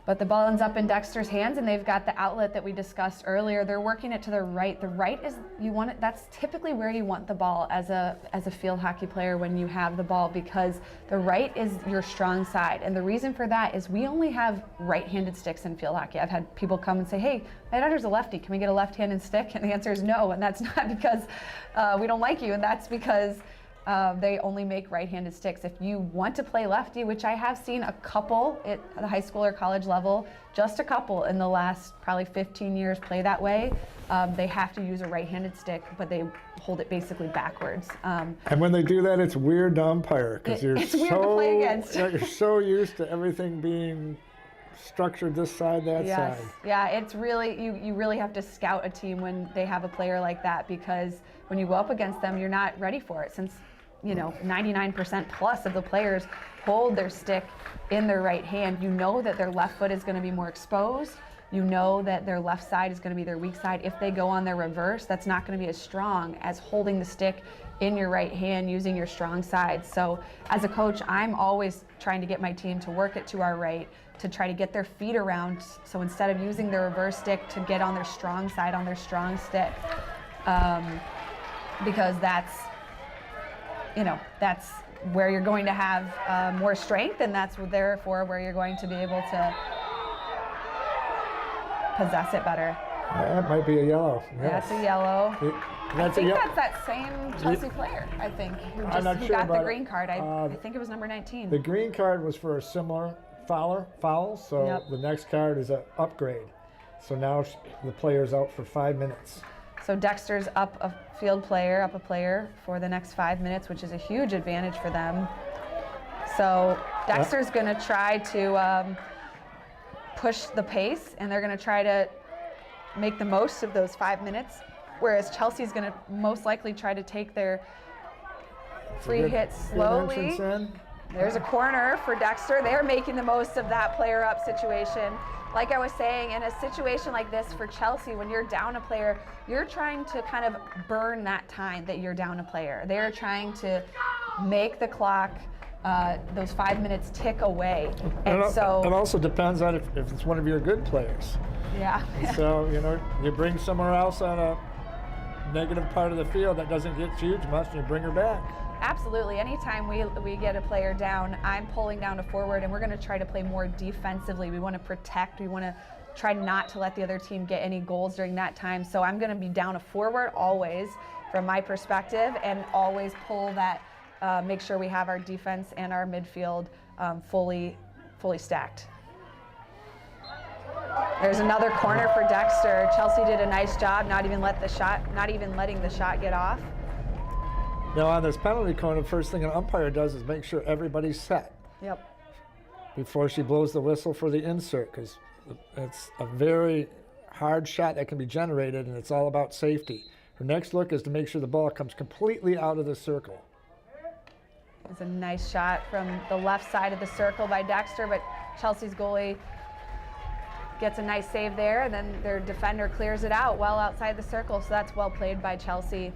[SPEAKER 1] But the ball ends up in Dexter's hands, and they've got the outlet that we discussed earlier. They're working it to the right. The right is, you want it, that's typically where you want the ball as a field hockey player when you have the ball, because the right is your strong side. And the reason for that is we only have right-handed sticks in field hockey. I've had people come and say, hey, my daughter's a lefty, can we get a left-handed stick? And the answer is no, and that's not because we don't like you, and that's because they only make right-handed sticks. If you want to play lefty, which I have seen a couple at the high school or college level, just a couple in the last probably 15 years play that way, they have to use a right-handed stick, but they hold it basically backwards.
[SPEAKER 3] And when they do that, it's weird to umpire, because
[SPEAKER 1] it's weird to play against.
[SPEAKER 3] You're so used to everything being structured this side, that side.
[SPEAKER 1] Yeah, it's really, you really have to scout a team when they have a player like that, because when you go up against them, you're not ready for it, since 99% plus of the players hold their stick in their right hand. You know that their left foot is going to be more exposed. You know that their left side is going to be their weak side. If they go on their reverse, that's not going to be as strong as holding the stick in your right hand using your strong side. So as a coach, I'm always trying to get my team to work it to our right, to try to get their feet around. So instead of using their reverse stick, to get on their strong side, on their strong stick. Because that's where you're going to have more strength, and that's therefore where you're going to be able to possess it better.
[SPEAKER 3] That might be a yellow.
[SPEAKER 1] Yes. That's a yellow.
[SPEAKER 3] That's
[SPEAKER 1] that same Chelsea player, I think, who got the green card. I think it was number 19.
[SPEAKER 3] The green card was for a similar fouls, so
[SPEAKER 1] Yep.
[SPEAKER 3] the next card is an upgrade. So now the player's out for 5 minutes.
[SPEAKER 1] So Dexter's up a player for the next 5 minutes, which is a huge advantage for them. So Dexter's going to try to push the pace, and they're going to try to make the most of those 5 minutes, whereas Chelsea's going to most likely try to take their free
[SPEAKER 3] Good-
[SPEAKER 1] hits
[SPEAKER 3] good
[SPEAKER 1] slowly.
[SPEAKER 3] entrance in.
[SPEAKER 1] There's a corner for Dexter. They're making the most of that player up situation. Like I was saying, in a situation like this for Chelsea, when you're down a player, you're trying to kind of burn that time that you're down a player. They're trying to make the clock, those 5 minutes tick away. And
[SPEAKER 3] it
[SPEAKER 1] so,
[SPEAKER 3] also depends on if it's one of your good players.
[SPEAKER 1] yeah.
[SPEAKER 3] So, you bring somewhere else on a negative part of the field that doesn't get huge much, and you bring her back.
[SPEAKER 1] Absolutely. Anytime we get a player down, I'm pulling down a forward, and we're going to try to play more defensively. We want to protect. We want to try not to let the other team get any goals during that time. So I'm going to be down a forward always from my perspective, and always pull that, make sure we have our defense and our midfield fully stacked. There's another corner for Dexter. Chelsea did a nice job not even letting the shot get off.
[SPEAKER 3] Now on this penalty corner, the first thing an umpire does is make sure everybody's set
[SPEAKER 1] Yep.
[SPEAKER 3] before she blows the whistle for the insert, because it's a very hard shot that can be generated, and it's all about safety. Her next look is to make sure the ball comes completely out of the circle.
[SPEAKER 1] It's a nice shot from the left side of the circle by Dexter, but Chelsea's goalie gets a nice save there, and then their defender clears it out well outside the circle, so that's well played by Chelsea.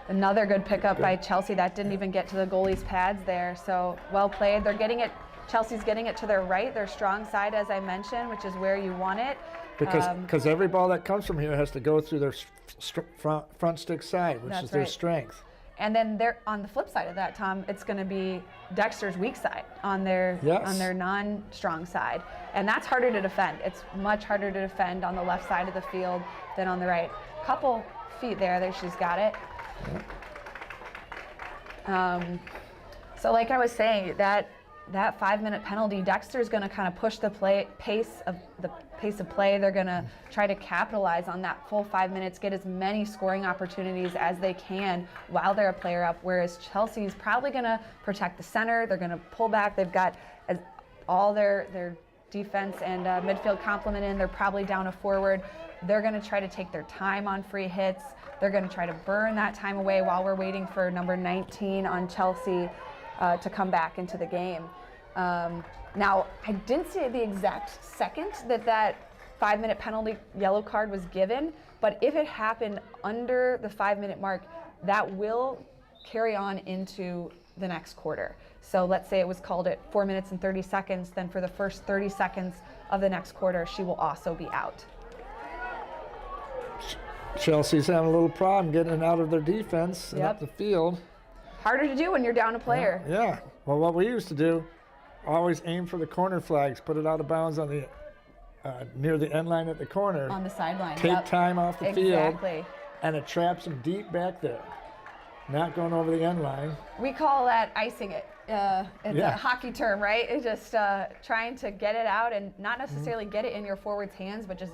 [SPEAKER 1] Another good pickup by Chelsea that didn't even get to the goalie's pads there, so well played. They're getting it, Chelsea's getting it to their right, their strong side, as I mentioned, which is where you want it.
[SPEAKER 3] Because every ball that comes from here has to go through their front stick side, which
[SPEAKER 1] That's
[SPEAKER 3] is their
[SPEAKER 1] right.
[SPEAKER 3] strength.
[SPEAKER 1] And then they're on the flip side of that, Tom, it's going to be Dexter's weak side on their non-strong side. And that's harder to defend. It's much harder to defend on the left side of the field than on the right. Couple feet there she's got it. So like I was saying, that 5 minute penalty, Dexter's going to kind of push the pace of play. They're going to try to capitalize on that full 5 minutes, get as many scoring opportunities as they can while they're a player up, whereas Chelsea's probably going to protect the center. They're going to pull back. They've got all their defense and midfield complement in. They're probably down a forward. They're going to try to take their time on free hits. They're going to try to burn that time away while we're waiting for number 19 on Chelsea to come back into the game. Now, I didn't see the exact second that 5 minute penalty yellow card was given, but if it happened under the 5 minute mark, that will carry on into the next quarter. So let's say it was called at 4 minutes and 30 seconds, then for the first 30 seconds of the next quarter, she will also be out.
[SPEAKER 3] Chelsea's having a little problem getting out of their defense and up the field.
[SPEAKER 1] Harder to do when you're down a player.
[SPEAKER 3] Yeah. Well, what we used to do, always aim for the corner flags, put it out of bounds on the near the end line at the corner.
[SPEAKER 1] On the sideline.
[SPEAKER 3] Take time off the field.
[SPEAKER 1] Exactly.
[SPEAKER 3] And it traps them deep back there, not going over the end line.
[SPEAKER 1] We call that icing it. It's a hockey term, right? It's just trying to get it out and not necessarily get it in your forward's hands, but just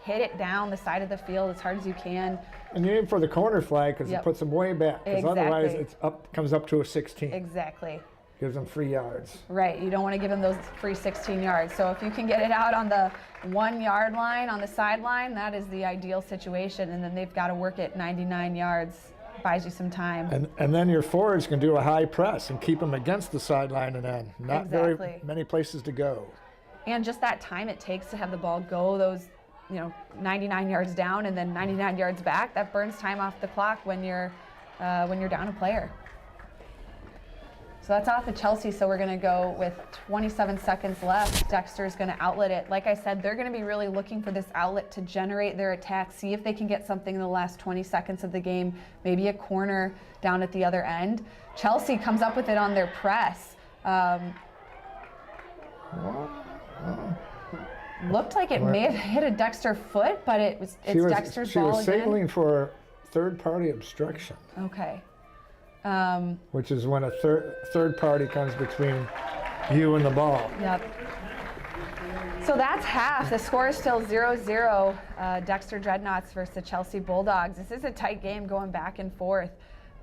[SPEAKER 1] hit it down the side of the field as hard as you can.
[SPEAKER 3] And you aim for the corner flag because it puts them way back. Because otherwise, it's comes up to a 16.
[SPEAKER 1] Exactly.
[SPEAKER 3] Gives them 3 yards.
[SPEAKER 1] Right. You don't want to give them those free 16 yards. So if you can get it out on the 1 yard line on the sideline, that is the ideal situation. And then they've got to work it 99 yards. Buys you some time.
[SPEAKER 3] And then your forwards can do a high press and keep them against the sideline, and then not very many places to go. And
[SPEAKER 1] just that time it takes to have the ball go those 99 yards down and then 99 yards back, that burns time off the clock when you're down a player. So that's off of Chelsea, so we're going to go with 27 seconds left. Dexter's going to outlet it. Like I said, they're going to be really looking for this outlet to generate their attack, see if they can get something in the last 20 seconds of the game, maybe a corner down at the other end. Chelsea comes up with it on their press. Looked like it may have hit a Dexter foot, but it's Dexter's ball again.
[SPEAKER 3] She was signaling for third-party obstruction.
[SPEAKER 1] Okay.
[SPEAKER 3] which is when a third party comes between you and the ball.
[SPEAKER 1] Yep. So that's half. The score is still 0-0. Dexter Dreadnoughts versus the Chelsea Bulldogs. This is a tight game going back and forth.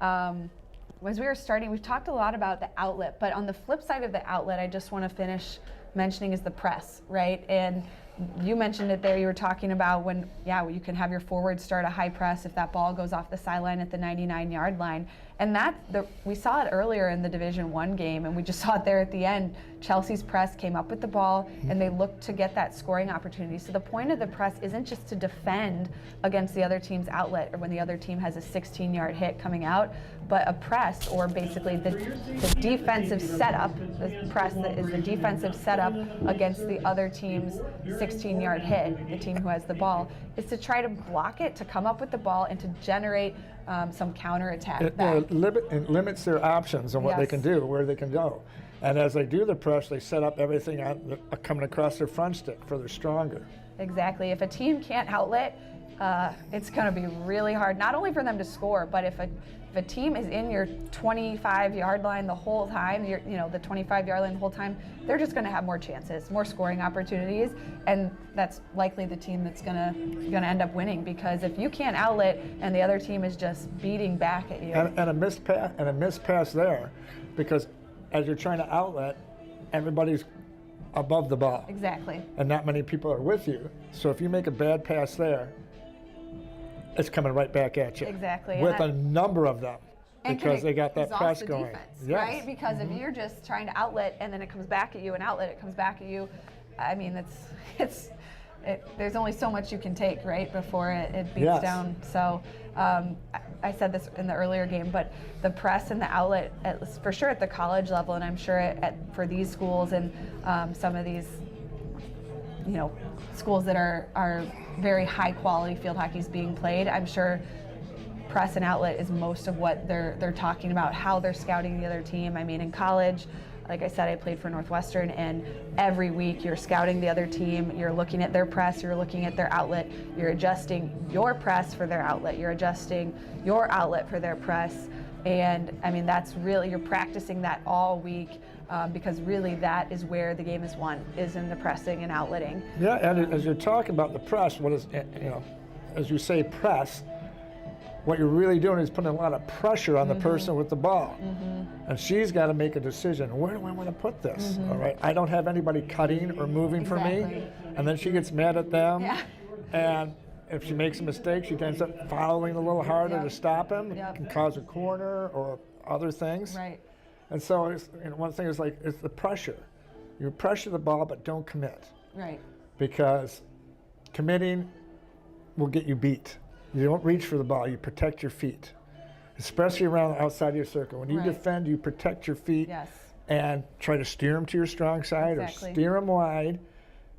[SPEAKER 1] As we were starting, we've talked a lot about the outlet, but on the flip side of the outlet, I just want to finish mentioning is the press, right? And you mentioned it there. You were talking about when, you can have your forwards start a high press if that ball goes off the sideline at the 99-yard line. And we saw it earlier in the Division I game, and we just saw it there at the end. Chelsea's press came up with the ball, and they looked to get that scoring opportunity. So the point of the press isn't just to defend against the other team's outlet or when the other team has a 16-yard hit coming out, but a press, or basically the defensive setup, the press that is the defensive setup against the other team's 16-yard hit, the team who has the ball, is to try to block it, to come up with the ball, and to generate some counterattack.
[SPEAKER 3] It limits their options on what they can do, where they can go. And as they do the press, they set up everything coming across their front stick further stronger.
[SPEAKER 1] Exactly. If a team can't outlet, it's going to be really hard, not only for them to score, but if a team is in your 25-yard line the whole time, the 25-yard line the whole time, they're just going to have more chances, more scoring opportunities, and that's likely the team that's going to end up winning, because if you can't outlet and the other team is just beating back at you.
[SPEAKER 3] And a missed pass there, because as you're trying to outlet, everybody's above the ball.
[SPEAKER 1] Exactly.
[SPEAKER 3] And not many people are with you. So if you make a bad pass there, it's coming right back at you.
[SPEAKER 1] Exactly.
[SPEAKER 3] With a number of them, because they got that
[SPEAKER 1] exhaust
[SPEAKER 3] press
[SPEAKER 1] the
[SPEAKER 3] going.
[SPEAKER 1] Defense,
[SPEAKER 3] yes.
[SPEAKER 1] Right? Because if you're just trying to outlet and then it comes back at you, and outlet, it comes back at you, I mean, there's only so much you can take, right, before it beats down. So I said this in the earlier game, but the press and the outlet, for sure at the college level, and I'm sure for these schools and some of these, schools that are very high quality field hockey is being played, I'm sure press and outlet is most of what they're talking about, how they're scouting the other team. I mean, in college, like I said, I played for Northwestern, and every week you're scouting the other team, you're looking at their press, you're looking at their outlet, you're adjusting your press for their outlet, you're adjusting your outlet for their press. And I mean, that's really, you're practicing that all week, because really that is where the game is won, is in the pressing and outletting.
[SPEAKER 3] Yeah, and as you're talking about the press, what is, as you say press, what you're really doing is putting a lot of pressure on the person with the ball. And she's got to make a decision. Where do I want to put this? All right, I don't have anybody cutting or moving for me. And then she gets mad at them. Yeah. And if she makes a mistake, she ends up following a little harder to stop him. It can cause a corner or other things.
[SPEAKER 1] Right.
[SPEAKER 3] And so one thing is it's the pressure. You pressure the ball, but don't commit.
[SPEAKER 1] Right.
[SPEAKER 3] Because committing will get you beat. You don't reach for the ball, you protect your feet, especially around the outside of your circle. When you defend, you protect your feet and try to steer them to your strong side or steer them wide,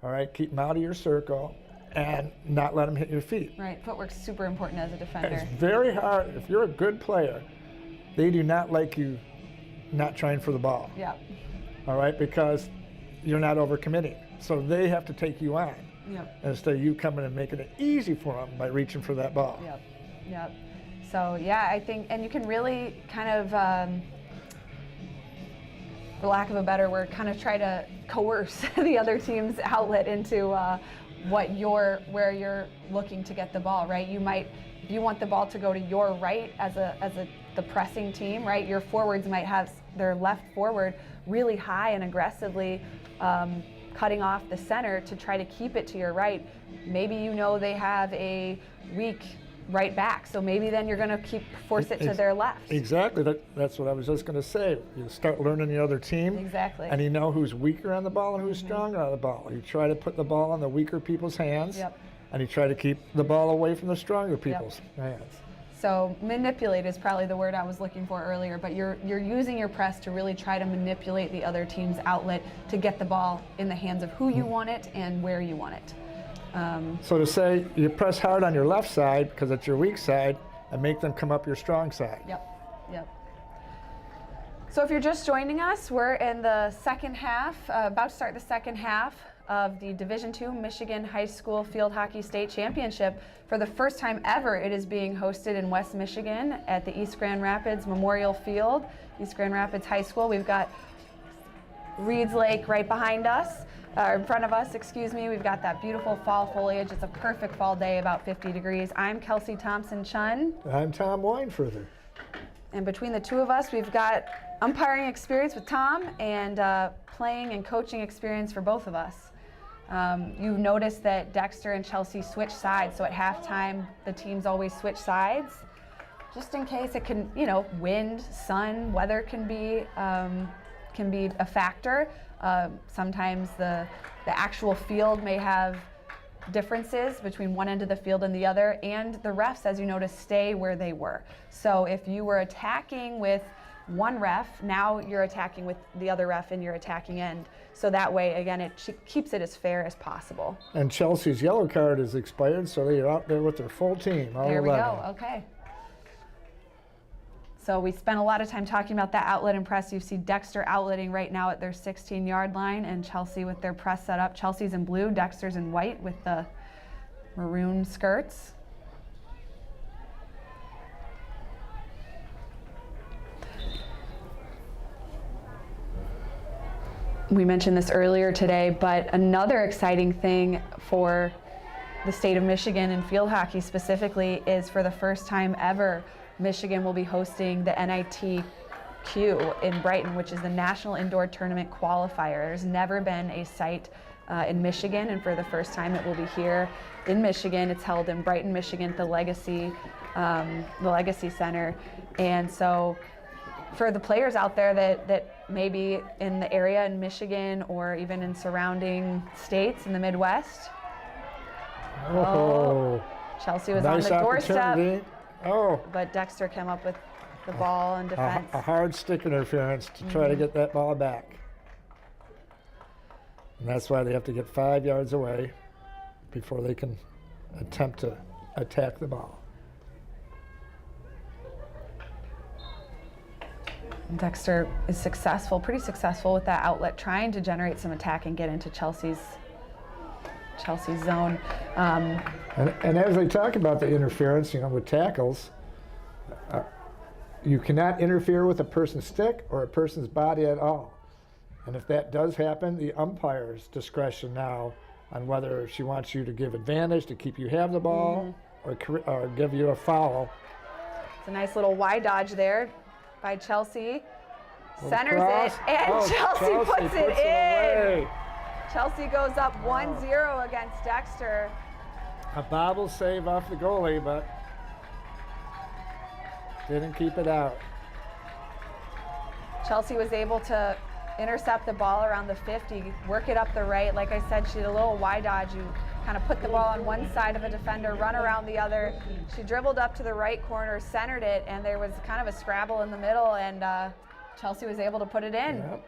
[SPEAKER 3] all right? Keep them out of your circle and not let them hit your feet.
[SPEAKER 1] Right, footwork's super important as a defender.
[SPEAKER 3] It's very hard. If you're a good player, they do not like you not trying for the ball.
[SPEAKER 1] Yeah.
[SPEAKER 3] All right, because you're not overcommitting. So they have to take you on.
[SPEAKER 1] Yep.
[SPEAKER 3] Instead of you coming and making it easy for them by reaching for that ball.
[SPEAKER 1] Yep, yep. So yeah, I think, and you can really kind of, for lack of a better word, kind of try to coerce the other team's outlet into where you're looking to get the ball, right? If you want the ball to go to your right as the pressing team, right? Your forwards might have their left forward really high and aggressively cutting off the center to try to keep it to your right. Maybe they have a weak right back, so maybe then you're going to force it to their left.
[SPEAKER 3] Exactly. That's what I was just going to say. You start learning the other team.
[SPEAKER 1] Exactly.
[SPEAKER 3] And you know who's weaker on the ball and who's stronger on the ball. You try to put the ball on the weaker people's hands.
[SPEAKER 1] Yep.
[SPEAKER 3] And you try to keep the ball away from the stronger people's hands.
[SPEAKER 1] So manipulate is probably the word I was looking for earlier, but you're using your press to really try to manipulate the other team's outlet to get the ball in the hands of who you want it and where you want it.
[SPEAKER 3] So to say you press hard on your left side because it's your weak side and make them come up your strong side.
[SPEAKER 1] Yep. So if you're just joining us, we're in the second half, about to start the second half of the Division II Michigan High School Field Hockey State Championship. For the first time ever, it is being hosted in West Michigan at the East Grand Rapids Memorial Field, East Grand Rapids High School. We've got Reeds Lake right behind us, in front of us, excuse me. We've got that beautiful fall foliage. It's a perfect fall day, about 50 degrees. I'm Kelsey Thompson-Chun.
[SPEAKER 3] I'm Tom Weinfurther.
[SPEAKER 1] And between the two of us, we've got umpiring experience with Tom and playing and coaching experience for both of us. You've noticed that Dexter and Chelsea switch sides, so at halftime, the teams always switch sides. Just in case it can, wind, sun, weather can be a factor. Sometimes the actual field may have differences between one end of the field and the other, and the refs, as you notice, stay where they were. So if you were attacking with one ref, now you're attacking with the other ref in your attacking end. So that way, again, it keeps it as fair as possible.
[SPEAKER 3] And Chelsea's yellow card is expired, so they're out there with their full team.
[SPEAKER 1] There we go, okay. So we spent a lot of time talking about that outlet and press. You see Dexter outletting right now at their 16-yard line, and Chelsea with their press set up. Chelsea's in blue, Dexter's in white with the maroon skirts. We mentioned this earlier today, but another exciting thing for the state of Michigan and field hockey specifically is for the first time ever, Michigan will be hosting the NITQ in Brighton, which is the National Indoor Tournament Qualifier. There's never been a site in Michigan, and for the first time it will be here in Michigan. It's held in Brighton, Michigan, the Legacy Center. And so for the players out there that may be in the area in Michigan or even in surrounding states in the Midwest.
[SPEAKER 3] Oh,
[SPEAKER 1] Chelsea was
[SPEAKER 3] nice
[SPEAKER 1] on the doorstep.
[SPEAKER 3] Oh,
[SPEAKER 1] But Dexter came up with the ball in defense.
[SPEAKER 3] a hard stick interference to try to get that ball back. And that's why they have to get 5 yards away before they can attempt to attack the ball.
[SPEAKER 1] Dexter is successful, pretty successful with that outlet, trying to generate some attack and get into Chelsea's zone.
[SPEAKER 3] And as they talk about the interference, with tackles, you cannot interfere with a person's stick or a person's body at all. And if that does happen, the umpire's discretion now on whether she wants you to give advantage to keep you have the ball or give you a foul.
[SPEAKER 1] It's a nice little wide dodge there by Chelsea. Centers
[SPEAKER 3] Cross.
[SPEAKER 1] it, and Chelsea puts it in.
[SPEAKER 3] away.
[SPEAKER 1] Chelsea goes up 1-0 against Dexter.
[SPEAKER 3] A bobble save off the goalie, but didn't keep it out.
[SPEAKER 1] Chelsea was able to intercept the ball around the 50, work it up the right. Like I said, she did a little wide dodge. You kind of put the ball on one side of a defender, run around the other. She dribbled up to the right corner, centered it, and there was kind of a scrabble in the middle, and Chelsea was able to put it in.
[SPEAKER 3] Yep.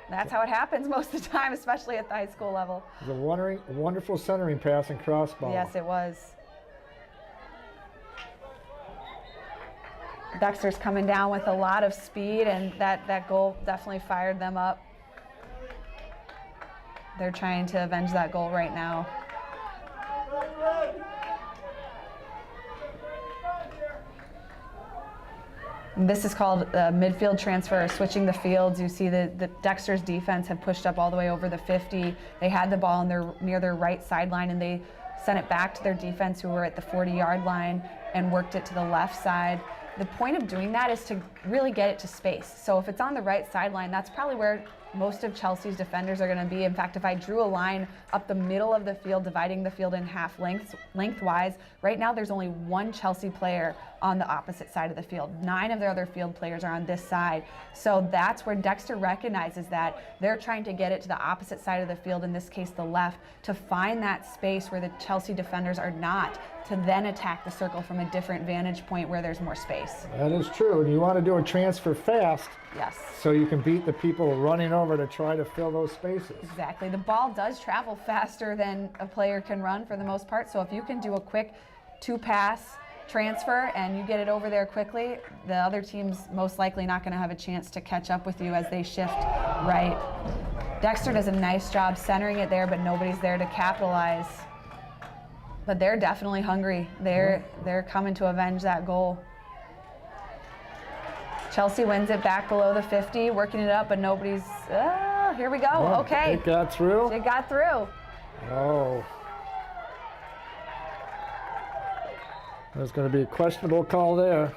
[SPEAKER 1] That's how it happens most of the time, especially at the high school level.
[SPEAKER 3] It was a wonderful centering pass and cross ball.
[SPEAKER 1] Yes, it was. Dexter's coming down with a lot of speed, and that goal definitely fired them up. They're trying to avenge that goal right now. This is called midfield transfer, or switching the fields. You see the Dexter's defense have pushed up all the way over the 50. They had the ball near their right sideline, and they sent it back to their defense, who were at the 40-yard line, and worked it to the left side. The point of doing that is to really get it to space. So if it's on the right sideline, that's probably where most of Chelsea's defenders are going to be. In fact, if I drew a line up the middle of the field, dividing the field in half lengthwise, right now there's only one Chelsea player on the opposite side of the field. 9 of their other field players are on this side. So that's where Dexter recognizes that they're trying to get it to the opposite side of the field, in this case the left, to find that space where the Chelsea defenders are not, to then attack the circle from a different vantage point where there's more space.
[SPEAKER 3] That is true, and you want to do a transfer fast.
[SPEAKER 1] Yes.
[SPEAKER 3] So you can beat the people running over to try to fill those spaces.
[SPEAKER 1] Exactly. The ball does travel faster than a player can run for the most part. So if you can do a quick 2-pass transfer and you get it over there quickly, the other team's most likely not going to have a chance to catch up with you as they shift right. Dexter does a nice job centering it there, but nobody's there to capitalize. But they're definitely hungry. They're coming to avenge that goal. Chelsea wins it back below the 50, working it up, but nobody's. Here we go.
[SPEAKER 3] Oh,
[SPEAKER 1] okay.
[SPEAKER 3] It got through.
[SPEAKER 1] It got through.
[SPEAKER 3] Oh. There's going to be a questionable call there.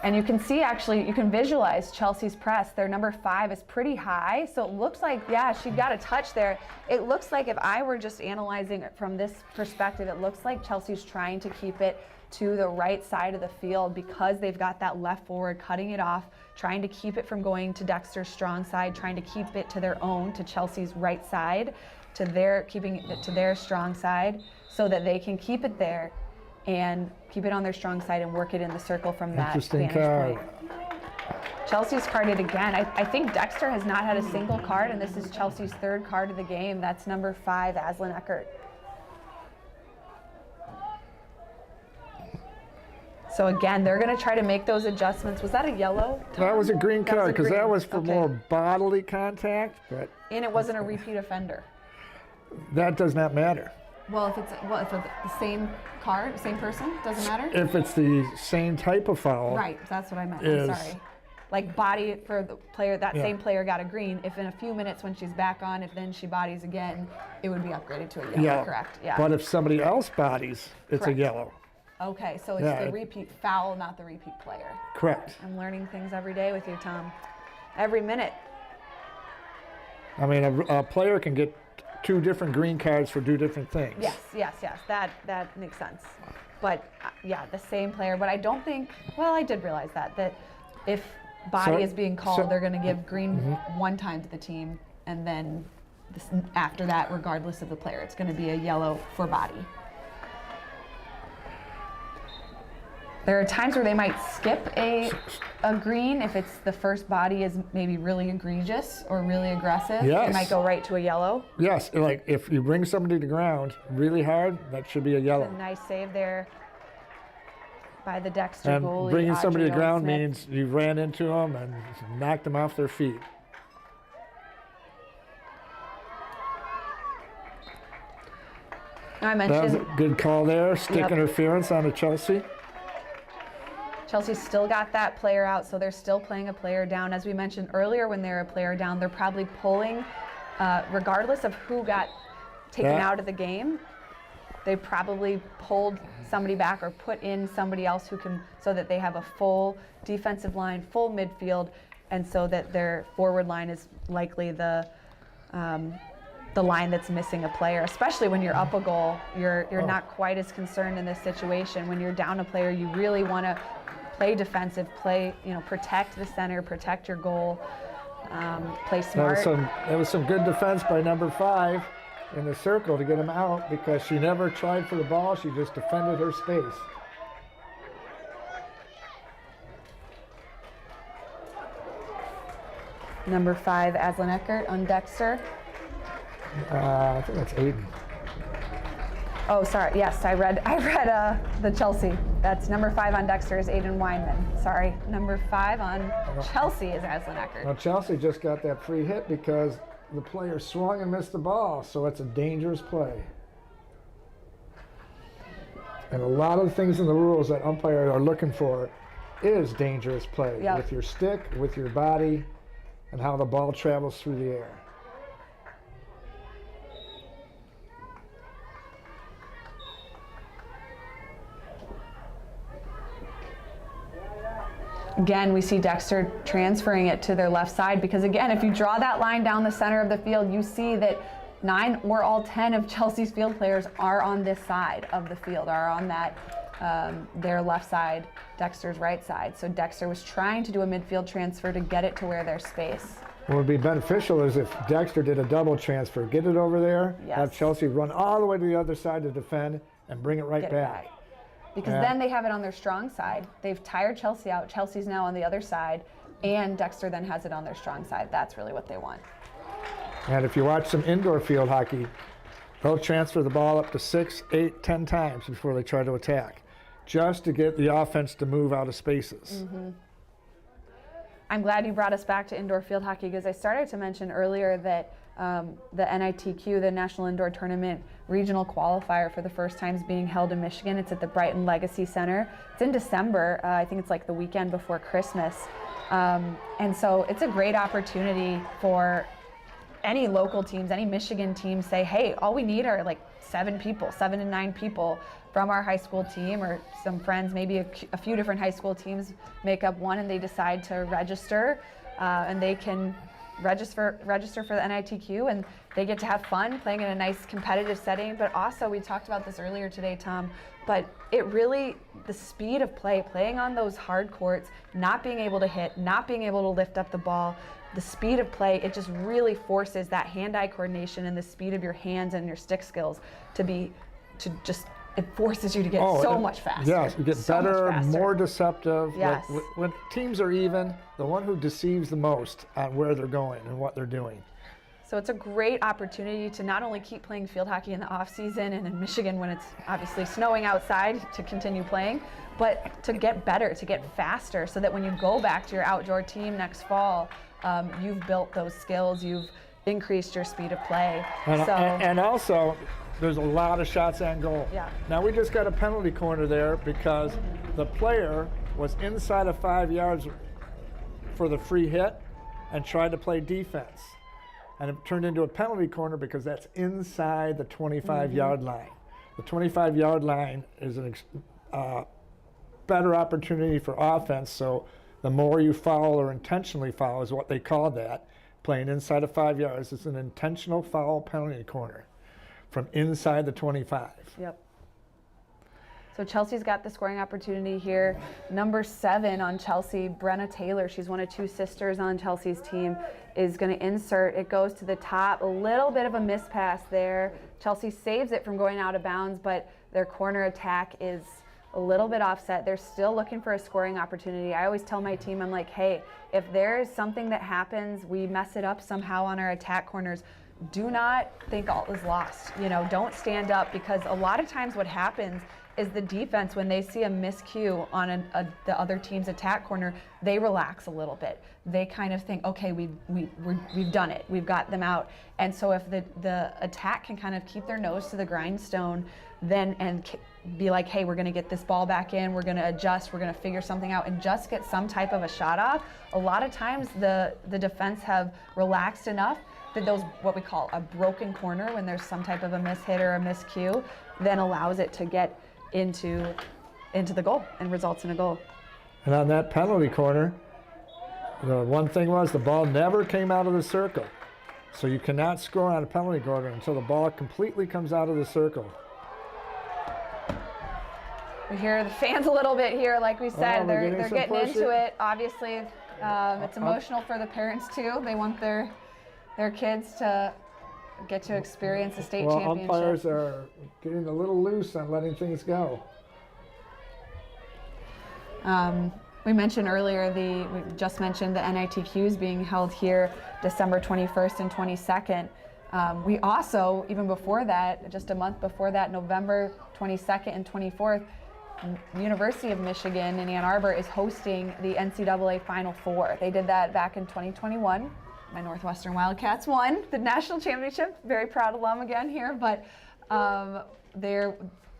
[SPEAKER 1] And you can see, actually, you can visualize Chelsea's press. Their number 5 is pretty high, so it looks like, yeah, she got a touch there. It looks like, if I were just analyzing it from this perspective, it looks like Chelsea's trying to keep it to the right side of the field because they've got that left forward cutting it off, trying to keep it from going to Dexter's strong side, trying to keep it to their own, to Chelsea's right side, keeping it to their strong side, so that they can keep it there and keep it on their strong side and work it in the circle from that vantage point. Chelsea's carded again. I think Dexter has not had a single card, and this is Chelsea's 3rd card of the game. That's number 5, Aslan Eckert. So again, they're going to try to make those adjustments. Was that a yellow?
[SPEAKER 3] That was a green
[SPEAKER 1] That was a
[SPEAKER 3] card because that
[SPEAKER 1] green.
[SPEAKER 3] was for
[SPEAKER 1] Okay.
[SPEAKER 3] more bodily contact, but
[SPEAKER 1] And it wasn't a repeat offender.
[SPEAKER 3] that does not matter.
[SPEAKER 1] Well, if it's the same card, same person, doesn't matter?
[SPEAKER 3] If it's the same type of foul,
[SPEAKER 1] Right, that's what I meant.
[SPEAKER 3] Is-
[SPEAKER 1] I'm sorry. Like body for the player, that
[SPEAKER 3] Yeah.
[SPEAKER 1] same player got a green. If in a few minutes when she's back on, if then she bodies again, it would be upgraded to a yellow,
[SPEAKER 3] yeah.
[SPEAKER 1] correct? Yeah.
[SPEAKER 3] But if somebody else bodies, it's
[SPEAKER 1] Correct.
[SPEAKER 3] a yellow.
[SPEAKER 1] Okay, so it's
[SPEAKER 3] Yeah,
[SPEAKER 1] the
[SPEAKER 3] it-
[SPEAKER 1] repeat foul, not the repeat player.
[SPEAKER 3] Correct.
[SPEAKER 1] I'm learning things every day with you, Tom. Every minute.
[SPEAKER 3] I mean, a player can get 2 different green cards for 2 different things.
[SPEAKER 1] Yes. That makes sense. But yeah, the same player. But I don't think. Well, I did realize that if body
[SPEAKER 3] So-
[SPEAKER 1] is being called,
[SPEAKER 3] so-
[SPEAKER 1] they're going to give green one time to the team, and then after that, regardless of the player, it's going to be a yellow for body. There are times where they might skip a green if it's the first body is maybe really egregious or really aggressive.
[SPEAKER 3] Yes.
[SPEAKER 1] It might go right to a yellow.
[SPEAKER 3] Yes, like if you bring somebody to the ground really hard, that should be a yellow.
[SPEAKER 1] A nice save there by the Dexter
[SPEAKER 3] And
[SPEAKER 1] goalie.
[SPEAKER 3] bringing somebody to the
[SPEAKER 1] Audrey
[SPEAKER 3] ground
[SPEAKER 1] Smith.
[SPEAKER 3] means you ran into them and knocked them off their feet.
[SPEAKER 1] I
[SPEAKER 3] That was a
[SPEAKER 1] mentioned
[SPEAKER 3] good call there. Stick
[SPEAKER 1] Yep.
[SPEAKER 3] interference on the Chelsea.
[SPEAKER 1] Chelsea's still got that player out, so they're still playing a player down. As we mentioned earlier, when they're a player down, they're probably pulling, regardless of who got taken
[SPEAKER 3] Yeah.
[SPEAKER 1] out of the game. They probably pulled somebody back or put in somebody else who can, so that they have a full defensive line, full midfield, and so that their forward line is likely the line that's missing a player. Especially when you're up a goal, you're not quite as concerned in this situation. When you're down a player, you really want to play defensive, protect the center, protect your goal, play smart.
[SPEAKER 3] That was some good defense by number 5 in the circle to get him out because she never tried for the ball. She just defended her space.
[SPEAKER 1] Number 5, Aslan Eckert on Dexter.
[SPEAKER 3] I think that's Aiden.
[SPEAKER 1] Oh, sorry. Yes, I read the Chelsea. That's number 5 on Dexter is Aiden Weinman. Sorry. Number 5 on Chelsea is Aslan Eckert.
[SPEAKER 3] Now Chelsea just got that free hit because the player swung and missed the ball, so it's a dangerous play. And a lot of the things in the rules that umpires are looking for is dangerous play
[SPEAKER 1] Yep.
[SPEAKER 3] with your stick, with your body, and how the ball travels through the air.
[SPEAKER 1] Again, we see Dexter transferring it to their left side because, again, if you draw that line down the center of the field, you see that 9 or all 10 of Chelsea's field players are on this side of the field, are on that their left side, Dexter's right side. So Dexter was trying to do a midfield transfer to get it to where there's space.
[SPEAKER 3] What would be beneficial is if Dexter did a double transfer, get it over there,
[SPEAKER 1] Yes.
[SPEAKER 3] have Chelsea run all the way to the other side to defend, and bring it right
[SPEAKER 1] Get it
[SPEAKER 3] back.
[SPEAKER 1] back. Because
[SPEAKER 3] Yeah.
[SPEAKER 1] then they have it on their strong side. They've tired Chelsea out. Chelsea's now on the other side, and Dexter then has it on their strong side. That's really what they want.
[SPEAKER 3] And if you watch some indoor field hockey, They'll transfer the ball up to 6, 8, 10 times before they try to attack, just to get the offense to move out of spaces.
[SPEAKER 1] I'm glad you brought us back to indoor field hockey because I started to mention earlier that the NITQ, the National Indoor Tournament regional qualifier for the first time is being held in Michigan. It's at the Brighton Legacy Center. It's in December. I think it's like the weekend before Christmas. And so it's a great opportunity for any local teams, any Michigan teams say, hey, all we need are like 7 to 9 people from our high school team or some friends, maybe a few different high school teams make up one and they decide to register and they can register for the NITQ and they get to have fun playing in a nice competitive setting. But also, we talked about this earlier today, Tom, but it really, the speed of play, playing on those hard courts, not being able to hit, not being able to lift up the ball, the speed of play, it just really forces that hand-eye coordination and the speed of your hands and your stick skills it forces you to get so much faster.
[SPEAKER 3] Yes, you get
[SPEAKER 1] so
[SPEAKER 3] better,
[SPEAKER 1] much faster.
[SPEAKER 3] more deceptive.
[SPEAKER 1] Yes.
[SPEAKER 3] When teams are even, the one who deceives the most on where they're going and what they're doing.
[SPEAKER 1] So it's a great opportunity to not only keep playing field hockey in the off season and in Michigan when it's obviously snowing outside to continue playing, but to get better, to get faster so that when you go back to your outdoor team next fall, you've built those skills, you've increased your speed of play.
[SPEAKER 3] And also, there's a lot of shots on goal.
[SPEAKER 1] Yeah.
[SPEAKER 3] Now we just got a penalty corner there because the player was inside of 5 yards for the free hit and tried to play defense. And it turned into a penalty corner because that's inside the 25-yard line. The 25-yard line is a better opportunity for offense, so the more you foul or intentionally foul is what they call that. Playing inside of 5 yards is an intentional foul penalty corner from inside the 25.
[SPEAKER 1] Yep. So Chelsea's got the scoring opportunity here. Number 7 on Chelsea, Brenna Taylor, she's one of 2 sisters on Chelsea's team, is going to insert. It goes to the top, a little bit of a mispass there. Chelsea saves it from going out of bounds, but their corner attack is a little bit offset. They're still looking for a scoring opportunity. I always tell my team, I'm like, hey, if there's something that happens, we mess it up somehow on our attack corners, do not think all is lost. Don't stand up, because a lot of times what happens is the defense, when they see a miscue on the other team's attack corner, they relax a little bit. They kind of think, okay, we've done it. We've got them out. And so if the attack can kind of keep their nose to the grindstone and be like, hey, we're going to get this ball back in, we're going to adjust, we're going to figure something out and just get some type of a shot off, a lot of times the defense have relaxed enough that those, what we call a broken corner, when there's some type of a mishit or a miscue, then allows it to get into the goal and results in a goal.
[SPEAKER 3] And on that penalty corner, the one thing was the ball never came out of the circle. So you cannot score on a penalty corner until the ball completely comes out of the circle.
[SPEAKER 1] We hear the fans a little bit here, like we said. They're getting into it. Obviously, it's emotional for the parents too. They want their kids to get to experience the state championship.
[SPEAKER 3] Umpires are getting a little loose on letting things go.
[SPEAKER 1] We mentioned earlier, we just mentioned the NITQs being held here December 21st and 22nd. We also, even before that, just a month before that, November 22nd and 24th, University of Michigan in Ann Arbor is hosting the NCAA Final Four. They did that back in 2021. My Northwestern Wildcats won the national championship. Very proud alum again here, but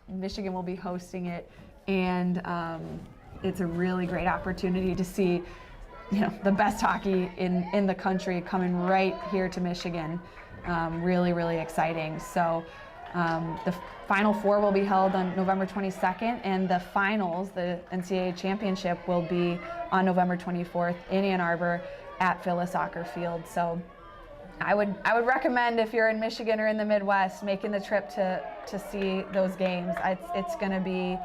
[SPEAKER 1] Michigan will be hosting it, and it's a really great opportunity to see, the best hockey in the country coming right here to Michigan. Really, really exciting. So the Final Four will be held on November 22nd, and the finals, the NCAA championship, will be on November 24th in Ann Arbor at Phyllis Soccer Field. So I would recommend, if you're in Michigan or in the Midwest, making the trip to see those games. It's going to be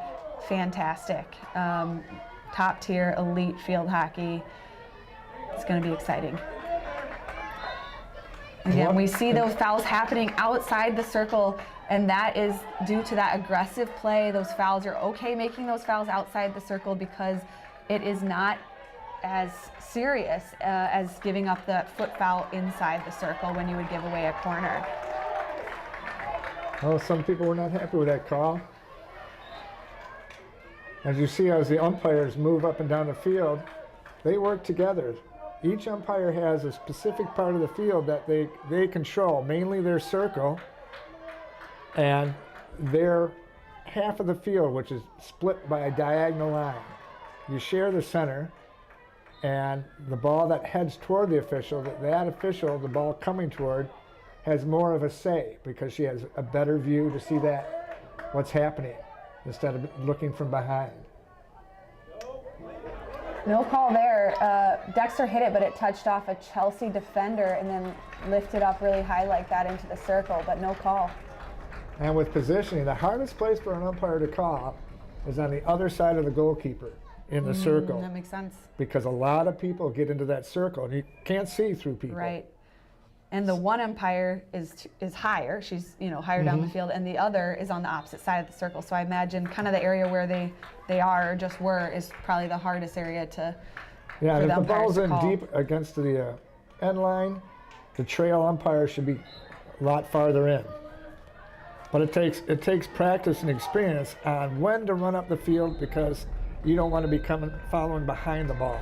[SPEAKER 1] fantastic. Top tier, elite field hockey. It's going to be exciting. Again, we see those fouls happening outside the circle, and that is due to that aggressive play. Those fouls, you're okay making those fouls outside the circle because it is not as serious as giving up the foot foul inside the circle when you would give away a corner.
[SPEAKER 3] Oh, some people were not happy with that call. As you see, as the umpires move up and down the field, they work together. Each umpire has a specific part of the field that they control, mainly their circle and their half of the field, which is split by a diagonal line. You share the center, and the ball that heads toward the official, that official, the ball coming toward, has more of a say because she has a better view to see that what's happening instead of looking from behind.
[SPEAKER 1] No call there. Dexter hit it, but it touched off a Chelsea defender and then lifted up really high like that into the circle, but no call.
[SPEAKER 3] And with positioning, the hardest place for an umpire to call is on the other side of the goalkeeper in the circle,
[SPEAKER 1] That makes sense.
[SPEAKER 3] because a lot of people get into that circle and you can't see through people.
[SPEAKER 1] Right. And the one umpire is higher. She's higher down the field, and the other is on the opposite side of the circle. So I imagine kind of the area where they are or just were is probably the hardest area to.
[SPEAKER 3] Yeah,
[SPEAKER 1] for
[SPEAKER 3] and
[SPEAKER 1] the
[SPEAKER 3] if the
[SPEAKER 1] umpires
[SPEAKER 3] ball's
[SPEAKER 1] to
[SPEAKER 3] in
[SPEAKER 1] call.
[SPEAKER 3] deep against the end line, the trail umpire should be a lot farther in. But it takes practice and experience on when to run up the field because you don't want to be following behind the ball.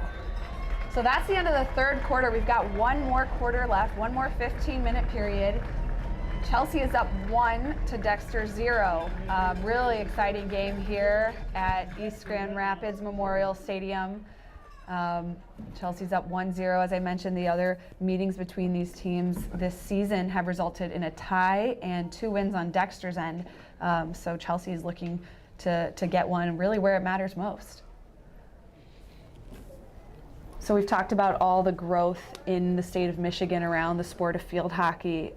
[SPEAKER 1] So that's the end of the third quarter. We've got one more quarter left, one more 15-minute period. Chelsea is up 1 to Dexter 0. Really exciting game here at East Grand Rapids Memorial Stadium. Chelsea's up 1-0. As I mentioned, the other meetings between these teams this season have resulted in a tie and 2 wins on Dexter's end. So Chelsea is looking to get one really where it matters most. So we've talked about all the growth in the state of Michigan around the sport of field hockey.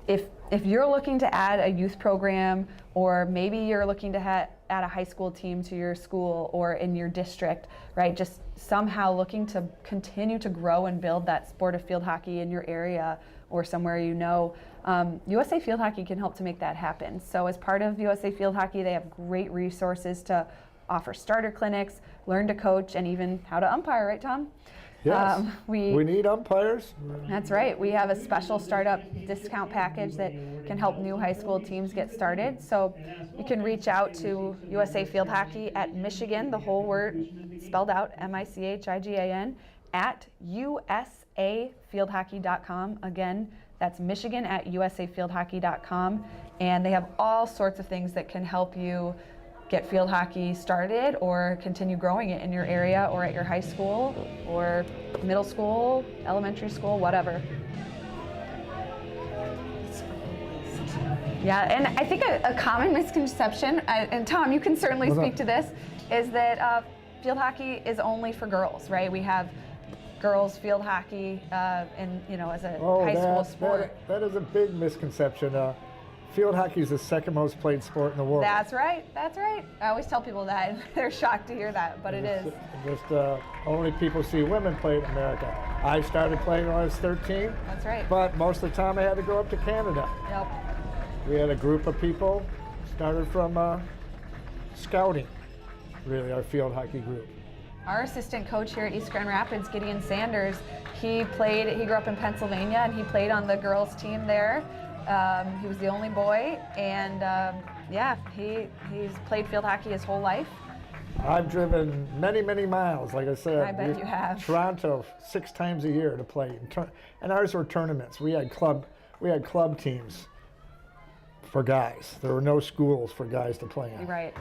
[SPEAKER 1] If you're looking to add a youth program, or maybe you're looking to add a high school team to your school or in your district, right? Just somehow looking to continue to grow and build that sport of field hockey in your area or somewhere USA Field Hockey can help to make that happen. So as part of USA Field Hockey, they have great resources to offer starter clinics, learn to coach, and even how to umpire, right, Tom?
[SPEAKER 3] Yes,
[SPEAKER 1] We
[SPEAKER 3] need umpires.
[SPEAKER 1] That's right. We have a special startup discount package that can help new high school teams get started. So you can reach out to USA Field Hockey at Michigan, the whole word spelled out, MICHIGAN, at usafieldhockey.com. Again, that's Michigan at usafieldhockey.com. And they have all sorts of things that can help you get field hockey started or continue growing it in your area or at your high school or middle school, elementary school, whatever. Yeah, and I think a common misconception, and Tom, you can certainly speak to this, is that field hockey is only for girls, right? We have girls field hockey, as a high school sport.
[SPEAKER 3] That is a big misconception. Field hockey is the second most played sport in the world.
[SPEAKER 1] That's right. That's right. I always tell people that, and they're shocked to hear that, but it is.
[SPEAKER 3] Just only people see women play in America. I started playing when I was 13.
[SPEAKER 1] That's right.
[SPEAKER 3] But most of the time I had to go up to Canada.
[SPEAKER 1] Yep.
[SPEAKER 3] We had a group of people, started from scouting, really, our field hockey group.
[SPEAKER 1] Our assistant coach here at East Grand Rapids, Gideon Sanders, he grew up in Pennsylvania, and he played on the girls team there. He was the only boy, and he's played field hockey his whole life.
[SPEAKER 3] I've driven many, many miles, like I said.
[SPEAKER 1] I bet you have.
[SPEAKER 3] Toronto 6 times a year to play, and ours were tournaments. We had club teams for guys. There were no schools for guys to play in.
[SPEAKER 1] Right.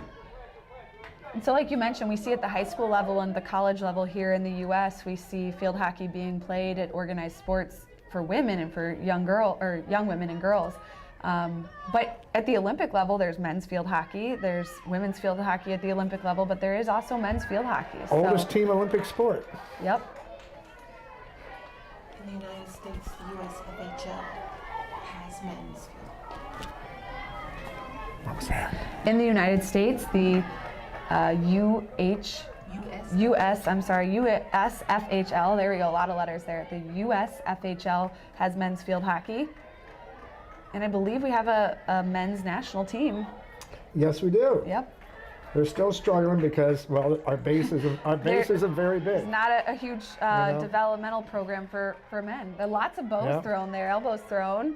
[SPEAKER 1] And so, like you mentioned, we see at the high school level and the college level here in the U.S., we see field hockey being played at organized sports for women and for young women and girls. But at the Olympic level, there's men's field hockey, there's women's field hockey at the Olympic level, but there is also men's field hockey.
[SPEAKER 3] Oldest team Olympic sport.
[SPEAKER 1] Yep.
[SPEAKER 4] In the United States, the USFHL has men's.
[SPEAKER 3] What was that?
[SPEAKER 1] In the United States, the USFHL, there we go, a lot of letters there. The USFHL has men's field hockey. And I believe we have a men's national team.
[SPEAKER 3] Yes, we do.
[SPEAKER 1] Yep.
[SPEAKER 3] They're still struggling because, well, our base isn't very big.
[SPEAKER 1] It's not a huge developmental program for men. There are lots of bows thrown there, elbows thrown.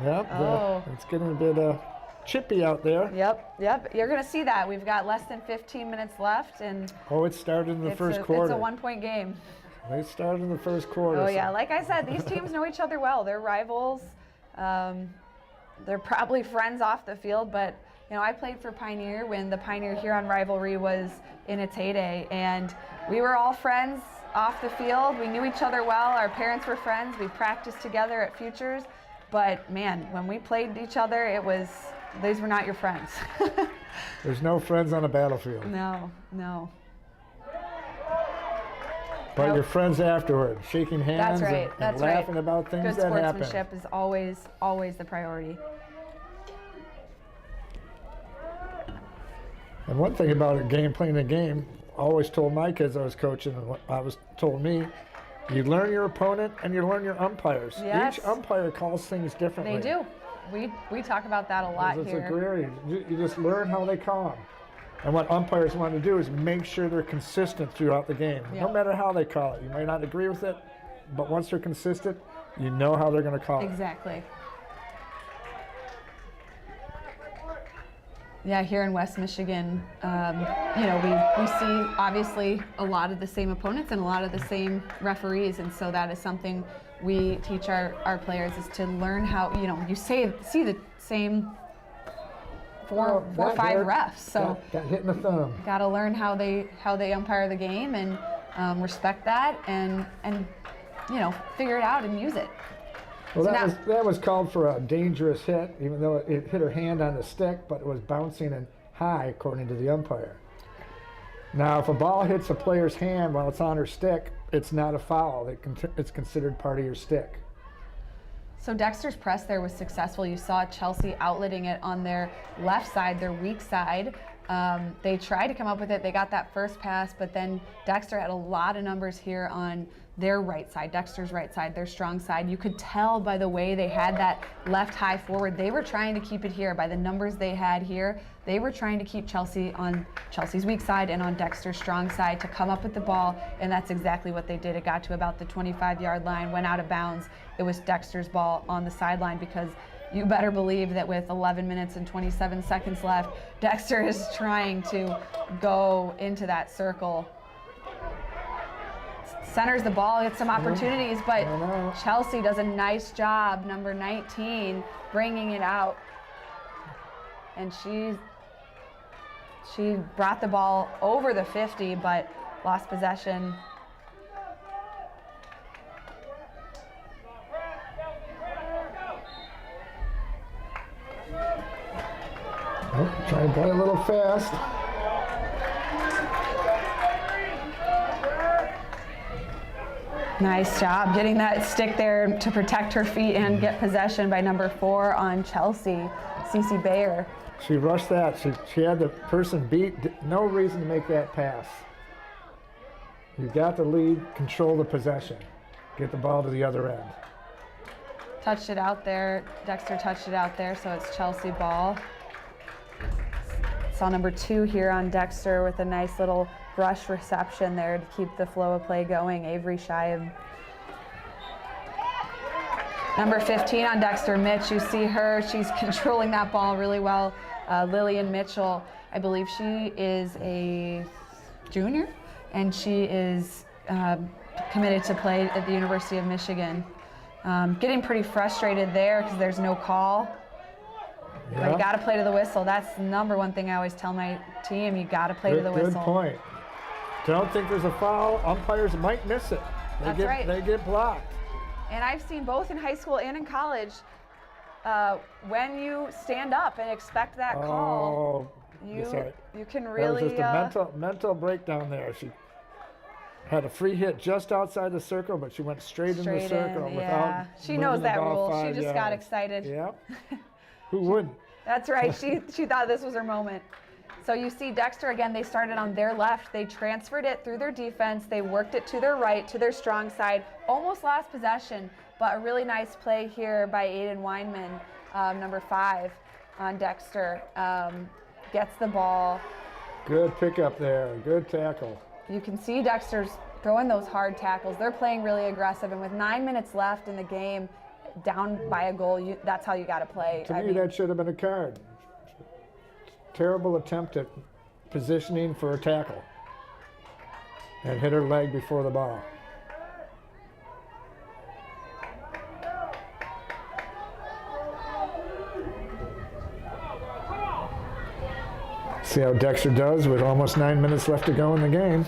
[SPEAKER 3] Yep,
[SPEAKER 1] Oh.
[SPEAKER 3] it's getting a bit chippy out there.
[SPEAKER 1] Yep. You're going to see that. We've got less than 15 minutes left, and
[SPEAKER 3] Oh, it started in the first quarter.
[SPEAKER 1] It's a one-point game.
[SPEAKER 3] They started in the first quarter.
[SPEAKER 1] Oh
[SPEAKER 3] so-
[SPEAKER 1] yeah, like I said, these teams know each other well. They're rivals. They're probably friends off the field, but you know, I played for Pioneer when the Pioneer-Huron rivalry was in its heyday, and we were all friends off the field. We knew each other well. Our parents were friends. We practiced together at Futures, but man, when we played each other, these were not your friends.
[SPEAKER 3] There's no friends on a battlefield.
[SPEAKER 1] No.
[SPEAKER 3] But
[SPEAKER 1] Nope.
[SPEAKER 3] your friends afterward, shaking hands
[SPEAKER 1] That's right.
[SPEAKER 3] and
[SPEAKER 1] That's
[SPEAKER 3] laughing
[SPEAKER 1] right.
[SPEAKER 3] about things
[SPEAKER 1] Good
[SPEAKER 3] that happen.
[SPEAKER 1] sportsmanship is always the priority.
[SPEAKER 3] And one thing about playing a game, I always told my kids I was coaching, and what I was told me, you learn your opponent and you learn your umpires.
[SPEAKER 1] Yes.
[SPEAKER 3] Each umpire calls things differently.
[SPEAKER 1] They do. We talk about that a lot
[SPEAKER 3] It's
[SPEAKER 1] here.
[SPEAKER 3] a great. You just learn how they call them. And what umpires want to do is make sure they're consistent throughout the game.
[SPEAKER 1] Yeah.
[SPEAKER 3] No matter how they call it. You may not agree with it, but once they're consistent, you know how they're going to call it.
[SPEAKER 1] Exactly. Yeah, here in West Michigan, you know, we see obviously a lot of the same opponents and a lot of the same referees, and so that is something we teach our players is to learn how, you know, you see the same four or
[SPEAKER 3] Got
[SPEAKER 1] five
[SPEAKER 3] hit.
[SPEAKER 1] refs, so
[SPEAKER 3] Got hit in the thumb.
[SPEAKER 1] got to learn how they umpire the game and respect that and you know, figure it out and use it.
[SPEAKER 3] Well,
[SPEAKER 1] So
[SPEAKER 3] that was called for a dangerous hit, even though it hit her hand on the stick, but it was bouncing and high, according to the umpire. Now, if a ball hits a player's hand while it's on her stick, it's not a foul. It's considered part of your stick.
[SPEAKER 1] So Dexter's press there was successful. You saw Chelsea outletting it on their left side, their weak side. They tried to come up with it. They got that first pass, but then Dexter had a lot of numbers here on their right side, Dexter's right side, their strong side. You could tell by the way they had that left high forward. They were trying to keep it here. By the numbers they had here, they were trying to keep Chelsea on Chelsea's weak side and on Dexter's strong side to come up with the ball, and that's exactly what they did. It got to about the 25-yard line, went out of bounds. It was Dexter's ball on the sideline because you better believe that with 11 minutes and 27 seconds left, Dexter is trying to go into that circle. Centers the ball, gets some opportunities, but Chelsea does a nice job, number 19, bringing it out. And she brought the ball over the 50, but lost possession.
[SPEAKER 3] Oh, try to play a little fast.
[SPEAKER 1] Nice job getting that stick there to protect her feet and get possession by number 4 on Chelsea, Cece Bayer.
[SPEAKER 3] She rushed that. She had the person beat. No reason to make that pass. You got the lead, control the possession. Get the ball to the other end.
[SPEAKER 1] Touched it out there. Dexter touched it out there, so it's Chelsea ball. Saw number 2 here on Dexter with a nice little brush reception there to keep the flow of play going. Avery Shiab. Number 15 on Dexter, Mitch. You see her. She's controlling that ball really well. Lillian Mitchell, I believe she is a junior, and she is committed to play at the University of Michigan. Getting pretty frustrated there because there's no call. But you got to play to the whistle. That's the number one thing I always tell my team. You got to play to the whistle.
[SPEAKER 3] Good point. Don't think there's a foul. Umpires might miss it.
[SPEAKER 1] That's right.
[SPEAKER 3] They get blocked.
[SPEAKER 1] And I've seen both in high school and in college, when you stand up and expect that call, you can really.
[SPEAKER 3] That was just a mental breakdown there. She had a free hit just outside the circle, but she went straight in the circle without.
[SPEAKER 1] She
[SPEAKER 3] moving
[SPEAKER 1] knows
[SPEAKER 3] the
[SPEAKER 1] that
[SPEAKER 3] ball
[SPEAKER 1] rule.
[SPEAKER 3] 5
[SPEAKER 1] She just got
[SPEAKER 3] yards.
[SPEAKER 1] excited.
[SPEAKER 3] Yeah. Who wouldn't?
[SPEAKER 1] That's right. She thought this was her moment. So you see Dexter again, they started on their left. They transferred it through their defense. They worked it to their right, to their strong side. Almost lost possession, but a really nice play here by Aiden Weinman, number 5 on Dexter. Gets the ball.
[SPEAKER 3] Good pickup there. Good tackle.
[SPEAKER 1] You can see Dexter's throwing those hard tackles. They're playing really aggressive, and with 9 minutes left in the game, down by a goal, that's how you got to play.
[SPEAKER 3] To me, that should have been a card. Terrible attempt at positioning for a tackle. And hit her leg before the ball. See how Dexter does with almost 9 minutes left to go in the game.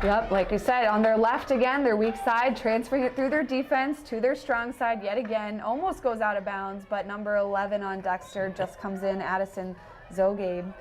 [SPEAKER 1] Yep, like I said, on their left again, their weak side, transferring it through their defense to their strong side yet again. Almost goes out of bounds, but number 11 on Dexter just comes in, Addison Zogabe.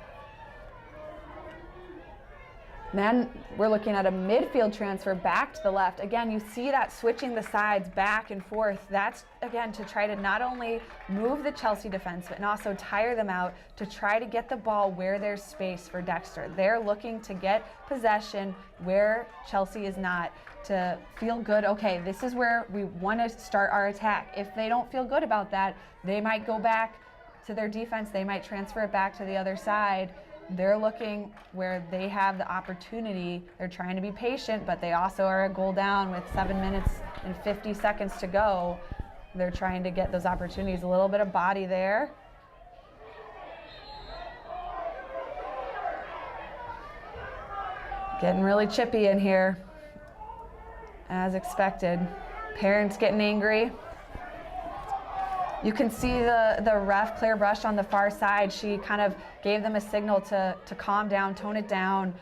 [SPEAKER 1] Then we're looking at a midfield transfer back to the left. Again, you see that switching the sides back and forth. That's, again, to try to not only move the Chelsea defense, but also tire them out to try to get the ball where there's space for Dexter. They're looking to get possession where Chelsea is not, to feel good, okay, this is where we want to start our attack. If they don't feel good about that, they might go back to their defense. They might transfer it back to the other side. They're looking where they have the opportunity. They're trying to be patient, but they also are a goal down with 7 minutes and 50 seconds to go. They're trying to get those opportunities. A little bit of body there. Getting really chippy in here, as expected. Parents getting angry. You can see the ref, Claire Brush, on the far side. She kind of gave them a signal to calm down, tone it down.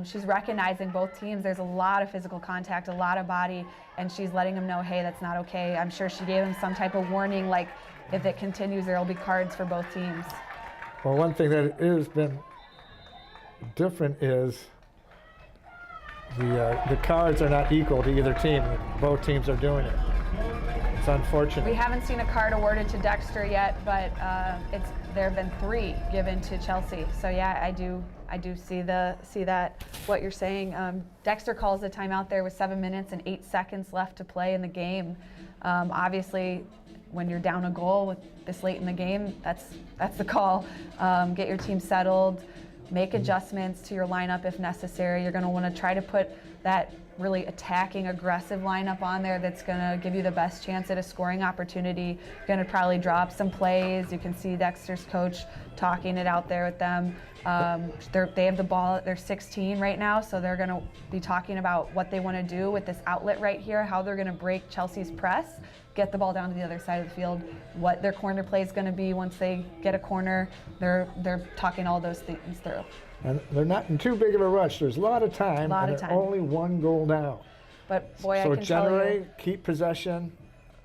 [SPEAKER 1] She's recognizing both teams. There's a lot of physical contact, a lot of body, and she's letting them know, hey, that's not okay. I'm sure she gave them some type of warning, like if it continues, there will be cards for both teams.
[SPEAKER 3] Well, one thing that has been different is the cards are not equal to either team. Both teams are doing it. It's unfortunate.
[SPEAKER 1] We haven't seen a card awarded to Dexter yet, but there have been 3 given to Chelsea. So yeah, I do see that what you're saying. Dexter calls the timeout there with 7 minutes and 8 seconds left to play in the game. Obviously, when you're down a goal with this late in the game, that's the call. Get your team settled, make adjustments to your lineup if necessary. You're going to want to try to put that really attacking, aggressive lineup on there that's going to give you the best chance at a scoring opportunity. You're going to probably drop some plays. You can see Dexter's coach talking it out there with them. They have the ball at their 16 right now, so they're going to be talking about what they want to do with this outlet right here, how they're going to break Chelsea's press, get the ball down to the other side of the field, what their corner play is going to be once they get a corner. They're talking all those things through.
[SPEAKER 3] And they're not in too big of a rush. There's a lot of time, and they're only 1 goal down.
[SPEAKER 1] But boy,
[SPEAKER 3] so
[SPEAKER 1] I can tell you. So
[SPEAKER 3] generate, keep possession,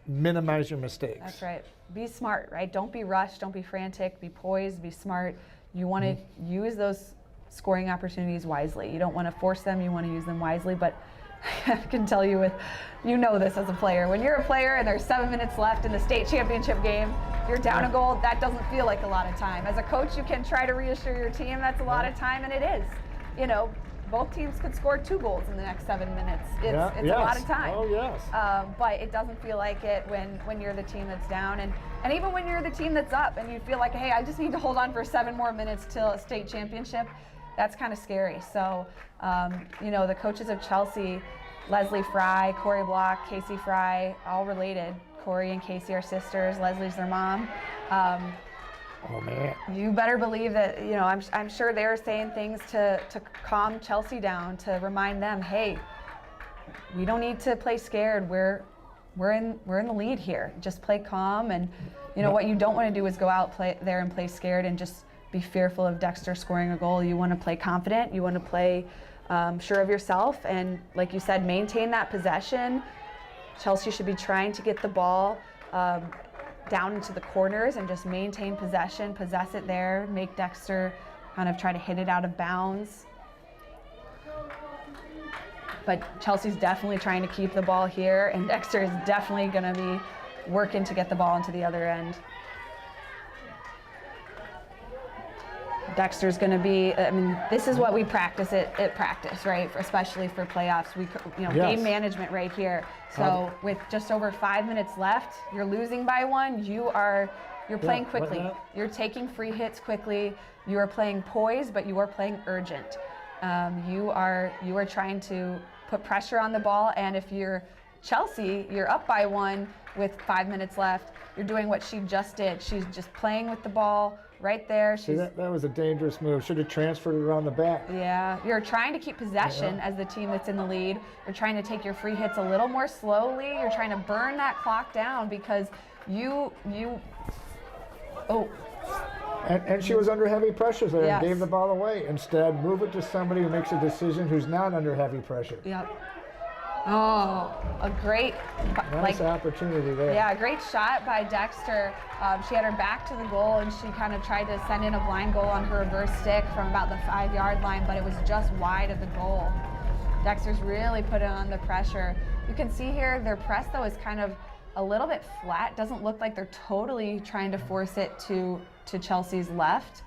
[SPEAKER 3] minimize your mistakes.
[SPEAKER 1] That's right. Be smart, right? Don't be rushed, don't be frantic, be poised, be smart. You want to use those scoring opportunities wisely. You don't want to force them, you want to use them wisely, but I can tell you you know this as a player. When you're a player and there's 7 minutes left in the state championship game, you're down a goal, that doesn't feel like a lot of time. As a coach, you can try to reassure your team that's a lot of time, and it is. You know, both teams could score 2 goals in the next 7 minutes. It's a lot of time.
[SPEAKER 3] Oh, yes.
[SPEAKER 1] But it doesn't feel like it when you're the team that's down. And even when you're the team that's up and you feel like, hey, I just need to hold on for 7 more minutes till a state championship, that's kind of scary. So, you know, the coaches of Chelsea, Leslie Fry, Corey Block, Casey Fry, all related. Corey and Casey are sisters. Leslie's their mom.
[SPEAKER 3] Oh man!
[SPEAKER 1] You better believe that, you know, I'm sure they're saying things to calm Chelsea down, to remind them, hey, we don't need to play scared. We're in the lead here. Just play calm, and you know what you don't want to do is go out there and play scared and just be fearful of Dexter scoring a goal. You want to play confident. You want to play sure of yourself, and like you said, maintain that possession. Chelsea should be trying to get the ball down into the corners and just maintain possession, possess it there, make Dexter kind of try to hit it out of bounds. But Chelsea's definitely trying to keep the ball here, and Dexter is definitely going to be working to get the ball into the other end. Dexter's going to be, I mean, this is what we practice at practice, right? Especially for playoffs. Game management right here. So with just over 5 minutes left, you're losing by 1. You're playing quickly. You're taking free hits quickly. You are playing poised, but you are playing urgent. You are trying to put pressure on the ball, and if you're Chelsea, you're up by 1 with 5 minutes left. You're doing what she just did. She's just playing with the ball right there.
[SPEAKER 3] See, that was a dangerous move. Should have transferred it around the back.
[SPEAKER 1] Yeah, you're trying to keep possession as the team that's in the lead. You're trying to take your free hits a little more slowly. You're trying to burn that clock down because
[SPEAKER 3] And she was under heavy pressure there
[SPEAKER 1] Yes.
[SPEAKER 3] and gave the ball away. Instead, move it to somebody who makes a decision who's not under heavy pressure.
[SPEAKER 1] Yep. Oh, a great,
[SPEAKER 3] Nice opportunity there.
[SPEAKER 1] yeah, a great shot by Dexter. She had her back to the goal and she kind of tried to send in a blind goal on her reverse stick from about the 5-yard line, but it was just wide of the goal. Dexter's really put on the pressure. You can see here their press though is kind of a little bit flat. Doesn't look like they're totally trying to force it to Chelsea's left.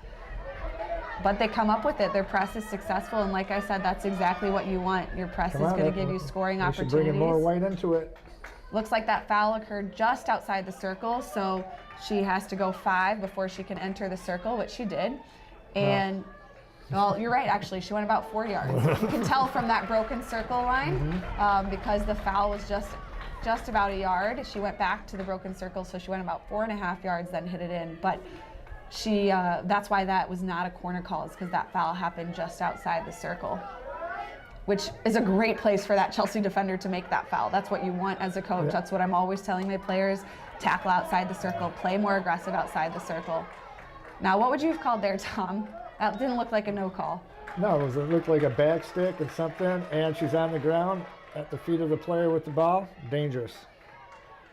[SPEAKER 1] But they come up with it. Their press is successful, and like I said, that's exactly what you want. Your press is going to give you scoring
[SPEAKER 3] We should
[SPEAKER 1] opportunities.
[SPEAKER 3] bring in more weight into it.
[SPEAKER 1] Looks like that foul occurred just outside the circle, so she has to go 5 before she can enter the circle, which she did. And, well, you're right, actually. She went about 4 yards. You can tell from that broken circle line because the foul was just about a yard. She went back to the broken circle, so she went about 4.5 yards, then hit it in. But she, that's why that was not a corner call, is because that foul happened just outside the circle, which is a great place for that Chelsea defender to make that foul. That's what you want as a coach.
[SPEAKER 3] Yeah.
[SPEAKER 1] That's what I'm always telling my players. Tackle outside the circle, play more aggressive outside the circle. Now, what would you have called there, Tom? That didn't look like a no call.
[SPEAKER 3] No, it looked like a back stick and something, and she's on the ground at the feet of the player with the ball. Dangerous,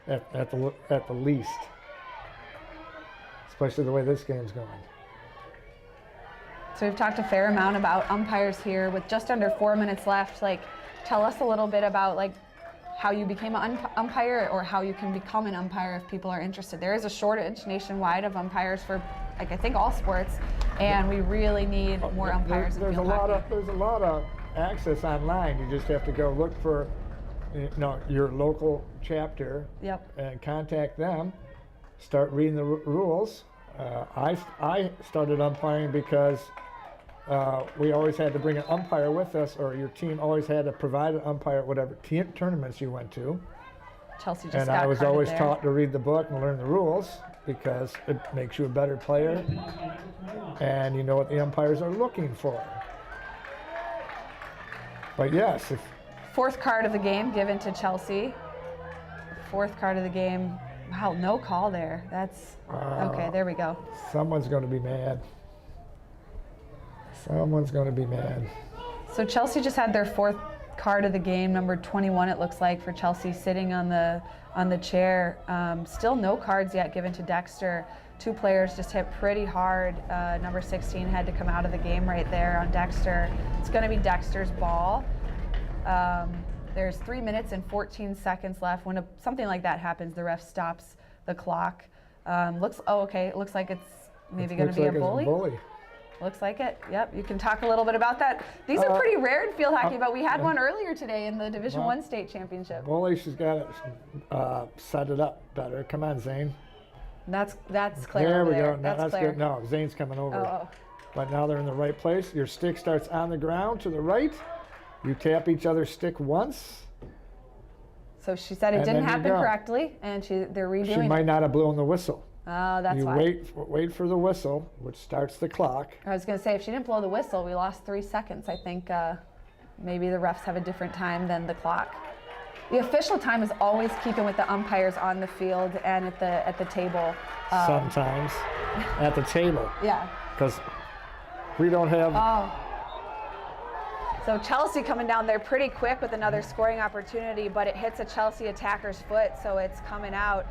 [SPEAKER 3] at the least. Especially the way this game's going.
[SPEAKER 1] So we've talked a fair amount about umpires here with just under 4 minutes left. Like, tell us a little bit about like how you became an umpire or how you can become an umpire if people are interested. There is a shortage nationwide of umpires for, like, I think all sports, and we really need more umpires in
[SPEAKER 3] There's a
[SPEAKER 1] field
[SPEAKER 3] lot
[SPEAKER 1] hockey.
[SPEAKER 3] of there's a lot of access online. You just have to go look for, your local chapter.
[SPEAKER 1] Yep.
[SPEAKER 3] And contact them. Start reading the rules. I started umpiring because we always had to bring an umpire with us, or your team always had to provide an umpire at whatever tournaments you went to.
[SPEAKER 1] Chelsea just
[SPEAKER 3] And
[SPEAKER 1] got
[SPEAKER 3] I was
[SPEAKER 1] carded
[SPEAKER 3] always
[SPEAKER 1] there.
[SPEAKER 3] taught to read the book and learn the rules because it makes you a better player, and you know what the umpires are looking for. But yes, if
[SPEAKER 1] Fourth card of the game given to Chelsea. Fourth card of the game. Wow, no call there. That's okay. There we go.
[SPEAKER 3] someone's going to be mad. Someone's going to be mad.
[SPEAKER 1] So Chelsea just had their fourth card of the game, number 21. It looks like for Chelsea, sitting on the chair. Still no cards yet given to Dexter. 2 players just hit pretty hard. Number 16 had to come out of the game right there on Dexter. It's going to be Dexter's ball. There's 3 minutes and 14 seconds left. When something like that happens, the ref stops the clock. It looks like it's maybe going to be
[SPEAKER 3] Looks like
[SPEAKER 1] a bully.
[SPEAKER 3] It's a bully.
[SPEAKER 1] Looks like it. Yep. You can talk a little bit about that. These are pretty rare in field hockey, but we had one earlier today in the Division I state championship.
[SPEAKER 3] Bully, she's got to set it up better. Come on, Zane.
[SPEAKER 1] That's Claire.
[SPEAKER 3] There
[SPEAKER 1] over
[SPEAKER 3] we
[SPEAKER 1] there.
[SPEAKER 3] go. Now
[SPEAKER 1] That's
[SPEAKER 3] that's
[SPEAKER 1] Claire.
[SPEAKER 3] good. No, Zane's coming over.
[SPEAKER 1] Oh.
[SPEAKER 3] But now they're in the right place. Your stick starts on the ground to the right. You tap each other's stick once.
[SPEAKER 1] So she said it
[SPEAKER 3] And
[SPEAKER 1] didn't
[SPEAKER 3] then you
[SPEAKER 1] happen
[SPEAKER 3] go.
[SPEAKER 1] correctly, and they're redoing
[SPEAKER 3] She might
[SPEAKER 1] it.
[SPEAKER 3] not have blown the whistle.
[SPEAKER 1] Oh, that's
[SPEAKER 3] You
[SPEAKER 1] why.
[SPEAKER 3] wait for the whistle, which starts the clock.
[SPEAKER 1] I was going to say, if she didn't blow the whistle, we lost 3 seconds. I think maybe the refs have a different time than the clock. The official time is always keeping with the umpires on the field and at the table.
[SPEAKER 3] Sometimes at the table,
[SPEAKER 1] Yeah.
[SPEAKER 3] because we don't have.
[SPEAKER 1] Oh. So Chelsea coming down there pretty quick with another scoring opportunity, but it hits a Chelsea attacker's foot, so it's coming out.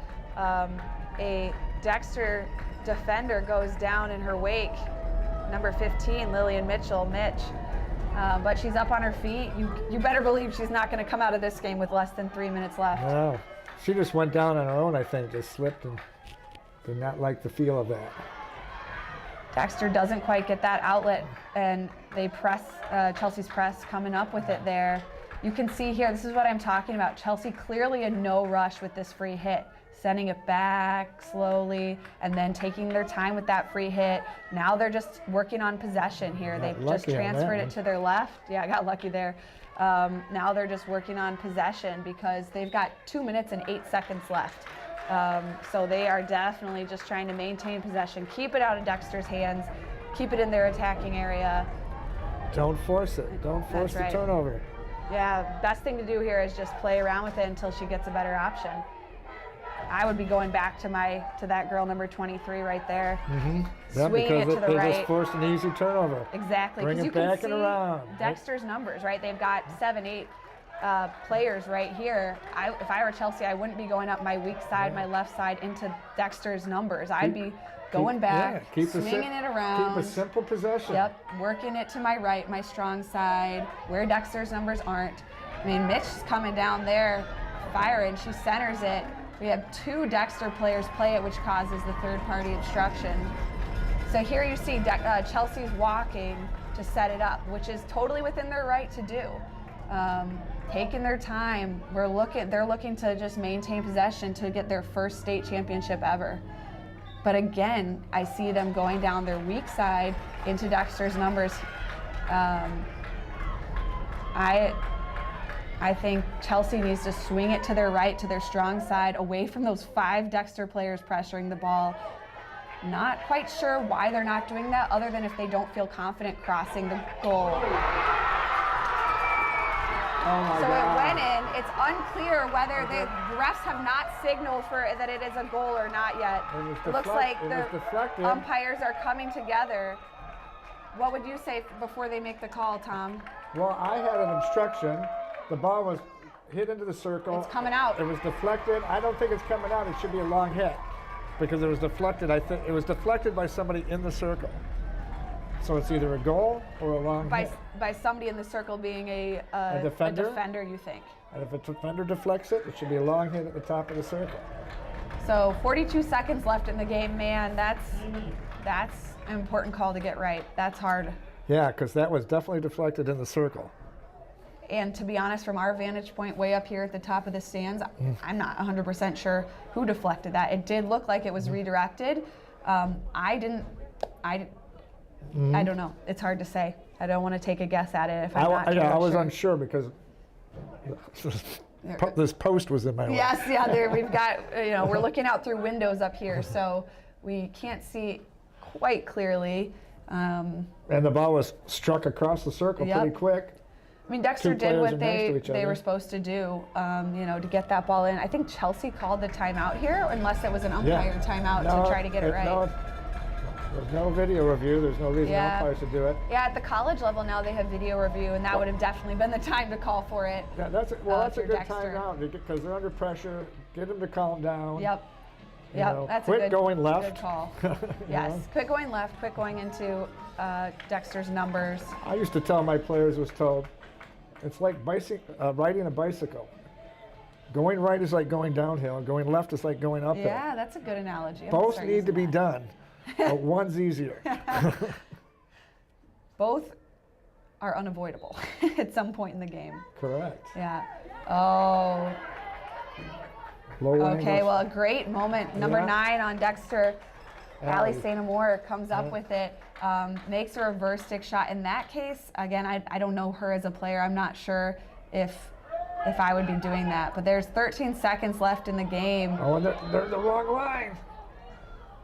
[SPEAKER 1] A Dexter defender goes down in her wake. Number 15, Lillian Mitchell, Mitch. But she's up on her feet. You better believe she's not going to come out of this game with less than 3 minutes left.
[SPEAKER 3] No, she just went down on her own. I think just slipped and did not like the feel of that.
[SPEAKER 1] Dexter doesn't quite get that outlet, and they press, Chelsea's press coming up with it there. You can see here, this is what I'm talking about. Chelsea clearly in no rush with this free hit, sending it back slowly and then taking their time with that free hit. Now they're just working on possession here. They've just
[SPEAKER 3] lucky on that
[SPEAKER 1] transferred
[SPEAKER 3] one.
[SPEAKER 1] it to their left. Yeah, I got lucky there. Now they're just working on possession because they've got 2 minutes and 8 seconds left. So they are definitely just trying to maintain possession, keep it out of Dexter's hands, keep it in their attacking area.
[SPEAKER 3] Don't force it. Don't force
[SPEAKER 1] That's
[SPEAKER 3] the
[SPEAKER 1] right.
[SPEAKER 3] turnover.
[SPEAKER 1] Yeah, best thing to do here is just play around with it until she gets a better option. I would be going back to that girl number 23 right there.
[SPEAKER 3] Yeah,
[SPEAKER 1] Swinging it
[SPEAKER 3] because
[SPEAKER 1] to the
[SPEAKER 3] they
[SPEAKER 1] right.
[SPEAKER 3] just forced an easy turnover.
[SPEAKER 1] Exactly.
[SPEAKER 3] Bring
[SPEAKER 1] 'cause
[SPEAKER 3] it
[SPEAKER 1] you can
[SPEAKER 3] back
[SPEAKER 1] see
[SPEAKER 3] and around.
[SPEAKER 1] Dexter's numbers, right? They've got 7, 8 players right here. If I were Chelsea, I wouldn't be going up my weak side, my left side into Dexter's numbers. I'd be going back, swinging it around.
[SPEAKER 3] Keep a simple possession.
[SPEAKER 1] Yep, working it to my right, my strong side, where Dexter's numbers aren't. I mean, Mitch's coming down there, firing. She centers it. We have 2 Dexter players play it, which causes the third-party obstruction. So here you see Chelsea's walking to set it up, which is totally within their right to do. Taking their time. They're looking to just maintain possession to get their first state championship ever. But again, I see them going down their weak side into Dexter's numbers. I think Chelsea needs to swing it to their right, to their strong side, away from those 5 Dexter players pressuring the ball. Not quite sure why they're not doing that, other than if they don't feel confident crossing the goal.
[SPEAKER 3] Oh my
[SPEAKER 1] So
[SPEAKER 3] God.
[SPEAKER 1] it went in. It's unclear whether the refs have not signaled for that it is a goal or not yet.
[SPEAKER 3] It
[SPEAKER 1] Looks like
[SPEAKER 3] was
[SPEAKER 1] the
[SPEAKER 3] deflected.
[SPEAKER 1] umpires are coming together. What would you say before they make the call, Tom?
[SPEAKER 3] Well, I had an obstruction. The ball was hit into the circle.
[SPEAKER 1] It's coming out.
[SPEAKER 3] It was deflected. I don't think it's coming out. It should be a long hit because it was deflected. I think it was deflected by somebody in the circle. So it's either a goal or a long hit.
[SPEAKER 1] By somebody in the circle being a
[SPEAKER 3] defender?
[SPEAKER 1] you think?
[SPEAKER 3] And if a defender deflects it, it should be a long hit at the top of the circle.
[SPEAKER 1] So 42 seconds left in the game, man. That's an important call to get right. That's hard.
[SPEAKER 3] Yeah, because that was definitely deflected in the circle.
[SPEAKER 1] And to be honest, from our vantage point way up here at the top of the stands, I'm not 100% sure who deflected that. It did look like it was redirected. I don't know. It's hard to say. I don't want to take a guess at it if I'm not
[SPEAKER 3] I was
[SPEAKER 1] sure.
[SPEAKER 3] unsure because this post was in my way.
[SPEAKER 1] Yes, yeah, we've got, we're looking out through windows up here, so we can't see quite clearly.
[SPEAKER 3] And the ball was struck across the circle
[SPEAKER 1] Yep.
[SPEAKER 3] pretty quick.
[SPEAKER 1] I mean, Dexter
[SPEAKER 3] 2
[SPEAKER 1] did
[SPEAKER 3] players
[SPEAKER 1] what
[SPEAKER 3] are next to each
[SPEAKER 1] they
[SPEAKER 3] other.
[SPEAKER 1] were supposed to do, to get that ball in. I think Chelsea called the timeout here, unless it was an umpire timeout to try to get it right.
[SPEAKER 3] No, there's no video review. There's no reason
[SPEAKER 1] Yeah.
[SPEAKER 3] umpires should do it.
[SPEAKER 1] Yeah, at the college level now they have video review, and that would have definitely been the time to call for it.
[SPEAKER 3] Yeah, that's a
[SPEAKER 1] if
[SPEAKER 3] good
[SPEAKER 1] you're
[SPEAKER 3] time
[SPEAKER 1] Dexter.
[SPEAKER 3] now because they're under pressure. Get them to calm down.
[SPEAKER 1] Yep.
[SPEAKER 3] You
[SPEAKER 1] Yep,
[SPEAKER 3] know,
[SPEAKER 1] that's
[SPEAKER 3] quit
[SPEAKER 1] a good,
[SPEAKER 3] going left.
[SPEAKER 1] good call.
[SPEAKER 3] You
[SPEAKER 1] Yes,
[SPEAKER 3] know?
[SPEAKER 1] quit going left, quit going into Dexter's numbers.
[SPEAKER 3] I used to tell my players, was told, it's like riding a bicycle. Going right is like going downhill, and going left is like going uphill.
[SPEAKER 1] Yeah, that's a good analogy. I'm gonna
[SPEAKER 3] Both
[SPEAKER 1] start
[SPEAKER 3] need to
[SPEAKER 1] using
[SPEAKER 3] be
[SPEAKER 1] that.
[SPEAKER 3] done, but one's easier.
[SPEAKER 1] Both are unavoidable at some point in the game.
[SPEAKER 3] Correct.
[SPEAKER 1] Yeah. Oh,
[SPEAKER 3] Low
[SPEAKER 1] okay.
[SPEAKER 3] angles.
[SPEAKER 1] Well, a great moment. Number
[SPEAKER 3] Yeah.
[SPEAKER 1] 9 on Dexter. Allie
[SPEAKER 3] Allie.
[SPEAKER 1] St. Amour comes up
[SPEAKER 3] Yeah.
[SPEAKER 1] with it, makes a reverse stick shot. In that case, again, I don't know her as a player. I'm not sure if I would be doing that. But there's 13 seconds left in the game.
[SPEAKER 3] Oh, and they're the wrong line.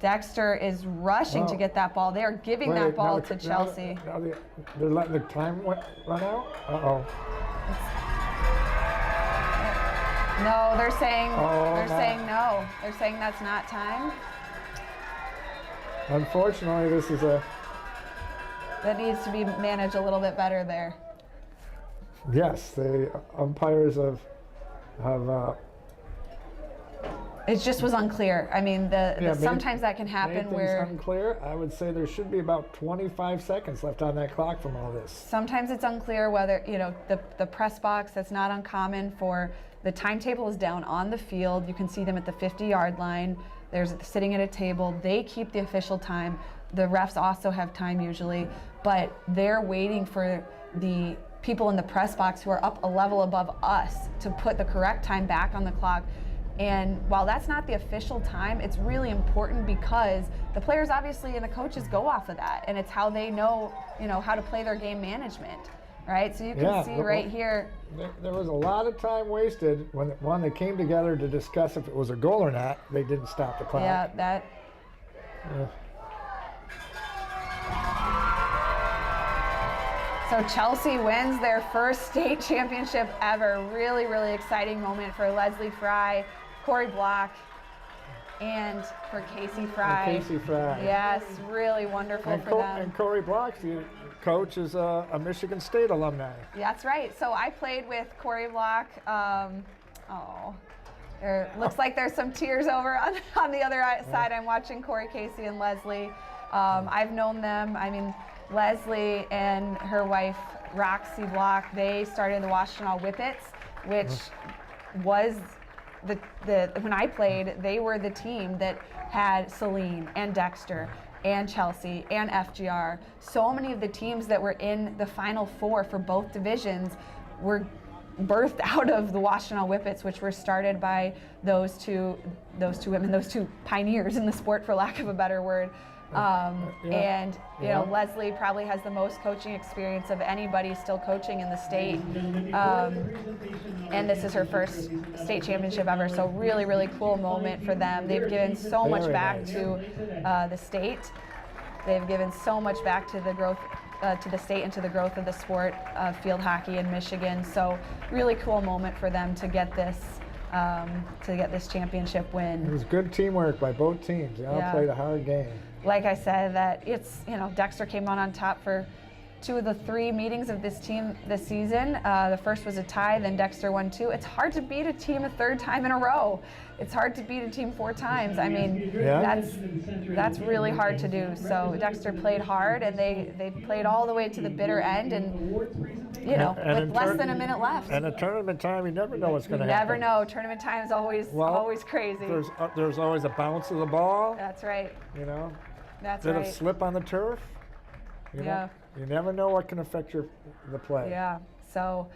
[SPEAKER 1] Dexter is rushing to
[SPEAKER 3] Oh.
[SPEAKER 1] get that ball. They are giving that
[SPEAKER 3] Wait,
[SPEAKER 1] ball
[SPEAKER 3] now
[SPEAKER 1] to
[SPEAKER 3] the-
[SPEAKER 1] Chelsea.
[SPEAKER 3] now they're letting the time run out? Uh-oh.
[SPEAKER 1] No, they're saying
[SPEAKER 3] Oh,
[SPEAKER 1] they're
[SPEAKER 3] no.
[SPEAKER 1] saying no. They're saying that's not time.
[SPEAKER 3] Unfortunately, this is
[SPEAKER 1] That needs to be managed a little bit better there.
[SPEAKER 3] yes, the umpires have
[SPEAKER 1] It just was unclear. I mean,
[SPEAKER 3] Yeah,
[SPEAKER 1] sometimes that can
[SPEAKER 3] made
[SPEAKER 1] happen
[SPEAKER 3] things
[SPEAKER 1] where
[SPEAKER 3] unclear. I would say there should be about 25 seconds left on that clock from all this.
[SPEAKER 1] sometimes it's unclear whether, the press box, that's not uncommon for the timetable is down on the field. You can see them at the 50-yard line. They're sitting at a table. They keep the official time. The refs also have time usually, but they're waiting for the people in the press box who are up a level above us to put the correct time back on the clock. And while that's not the official time, it's really important because the players obviously and the coaches go off of that, and it's how they know, how to play their game management. right? So you can
[SPEAKER 3] Yeah,
[SPEAKER 1] see
[SPEAKER 3] but-
[SPEAKER 1] right here.
[SPEAKER 3] There was a lot of time wasted when they came together to discuss if it was a goal or not. They didn't stop the clock.
[SPEAKER 1] Yeah, that.
[SPEAKER 3] Yeah.
[SPEAKER 1] So Chelsea wins their first state championship ever. Really, really exciting moment for Leslie Fry, Corey Block, and for Casey Fry.
[SPEAKER 3] Casey Fry.
[SPEAKER 1] Yes, really wonderful
[SPEAKER 3] And,
[SPEAKER 1] for them.
[SPEAKER 3] and Corey Block, the coach, is a Michigan State alumni.
[SPEAKER 1] That's right. So I played with Corey Block. Looks like there's some tears over on the other side. I'm watching Corey, Casey, and Leslie. I've known them. I mean, Leslie and her wife, Roxy Block, they started the Washtenaw Whippets, which was when I played, they were the team that had Celine and Dexter and Chelsea and FGR. So many of the teams that were in the Final Four for both divisions were birthed out of the Washtenaw Whippets, which were started by those two women, those two pioneers in the sport, for lack of a better word. And you know, Leslie probably has the most coaching experience of anybody still coaching in the state. And this is her first state championship ever, so really, really cool moment for them. They've given so much
[SPEAKER 3] Very
[SPEAKER 1] back
[SPEAKER 3] nice.
[SPEAKER 1] to the state. They've given so much back to the growth, to the state and to the growth of the sport of field hockey in Michigan. So really cool moment for them to get this championship
[SPEAKER 3] It
[SPEAKER 1] win.
[SPEAKER 3] was good teamwork by both teams. They all
[SPEAKER 1] Yeah.
[SPEAKER 3] played a hard game.
[SPEAKER 1] Like I said, that it's, you know, Dexter came out on top for 2 of the 3 meetings of this team this season. The first was a tie, then Dexter won 2. It's hard to beat a team a 3rd time in a row. It's hard to beat a team 4 times. I mean,
[SPEAKER 3] Yeah.
[SPEAKER 1] that's really hard to do. So Dexter played hard, and they played all the way to the bitter end, and you know,
[SPEAKER 3] And
[SPEAKER 1] with less than a minute left.
[SPEAKER 3] And at tournament time, you never know what's going
[SPEAKER 1] You
[SPEAKER 3] to happen.
[SPEAKER 1] never know. Tournament time is always crazy.
[SPEAKER 3] There's always a bounce of the ball.
[SPEAKER 1] That's right.
[SPEAKER 3] You know,
[SPEAKER 1] That's
[SPEAKER 3] bit
[SPEAKER 1] right.
[SPEAKER 3] of slip on the turf. You
[SPEAKER 1] Yeah.
[SPEAKER 3] know, you never know what can affect the play.
[SPEAKER 1] Yeah, so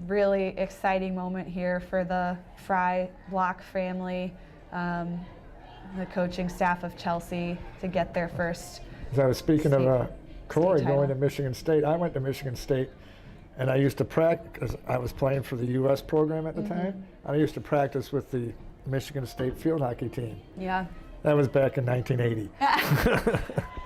[SPEAKER 1] really exciting moment here for the Fry Block family, the coaching staff of Chelsea, to get their first.
[SPEAKER 3] As I was speaking of Corey
[SPEAKER 1] state
[SPEAKER 3] going
[SPEAKER 1] title.
[SPEAKER 3] to Michigan State, I went to Michigan State, and I used to practice, because I was playing for the U.S. program at the time. I used to practice with the Michigan State field hockey team.
[SPEAKER 1] Yeah.
[SPEAKER 3] That was back in 1980.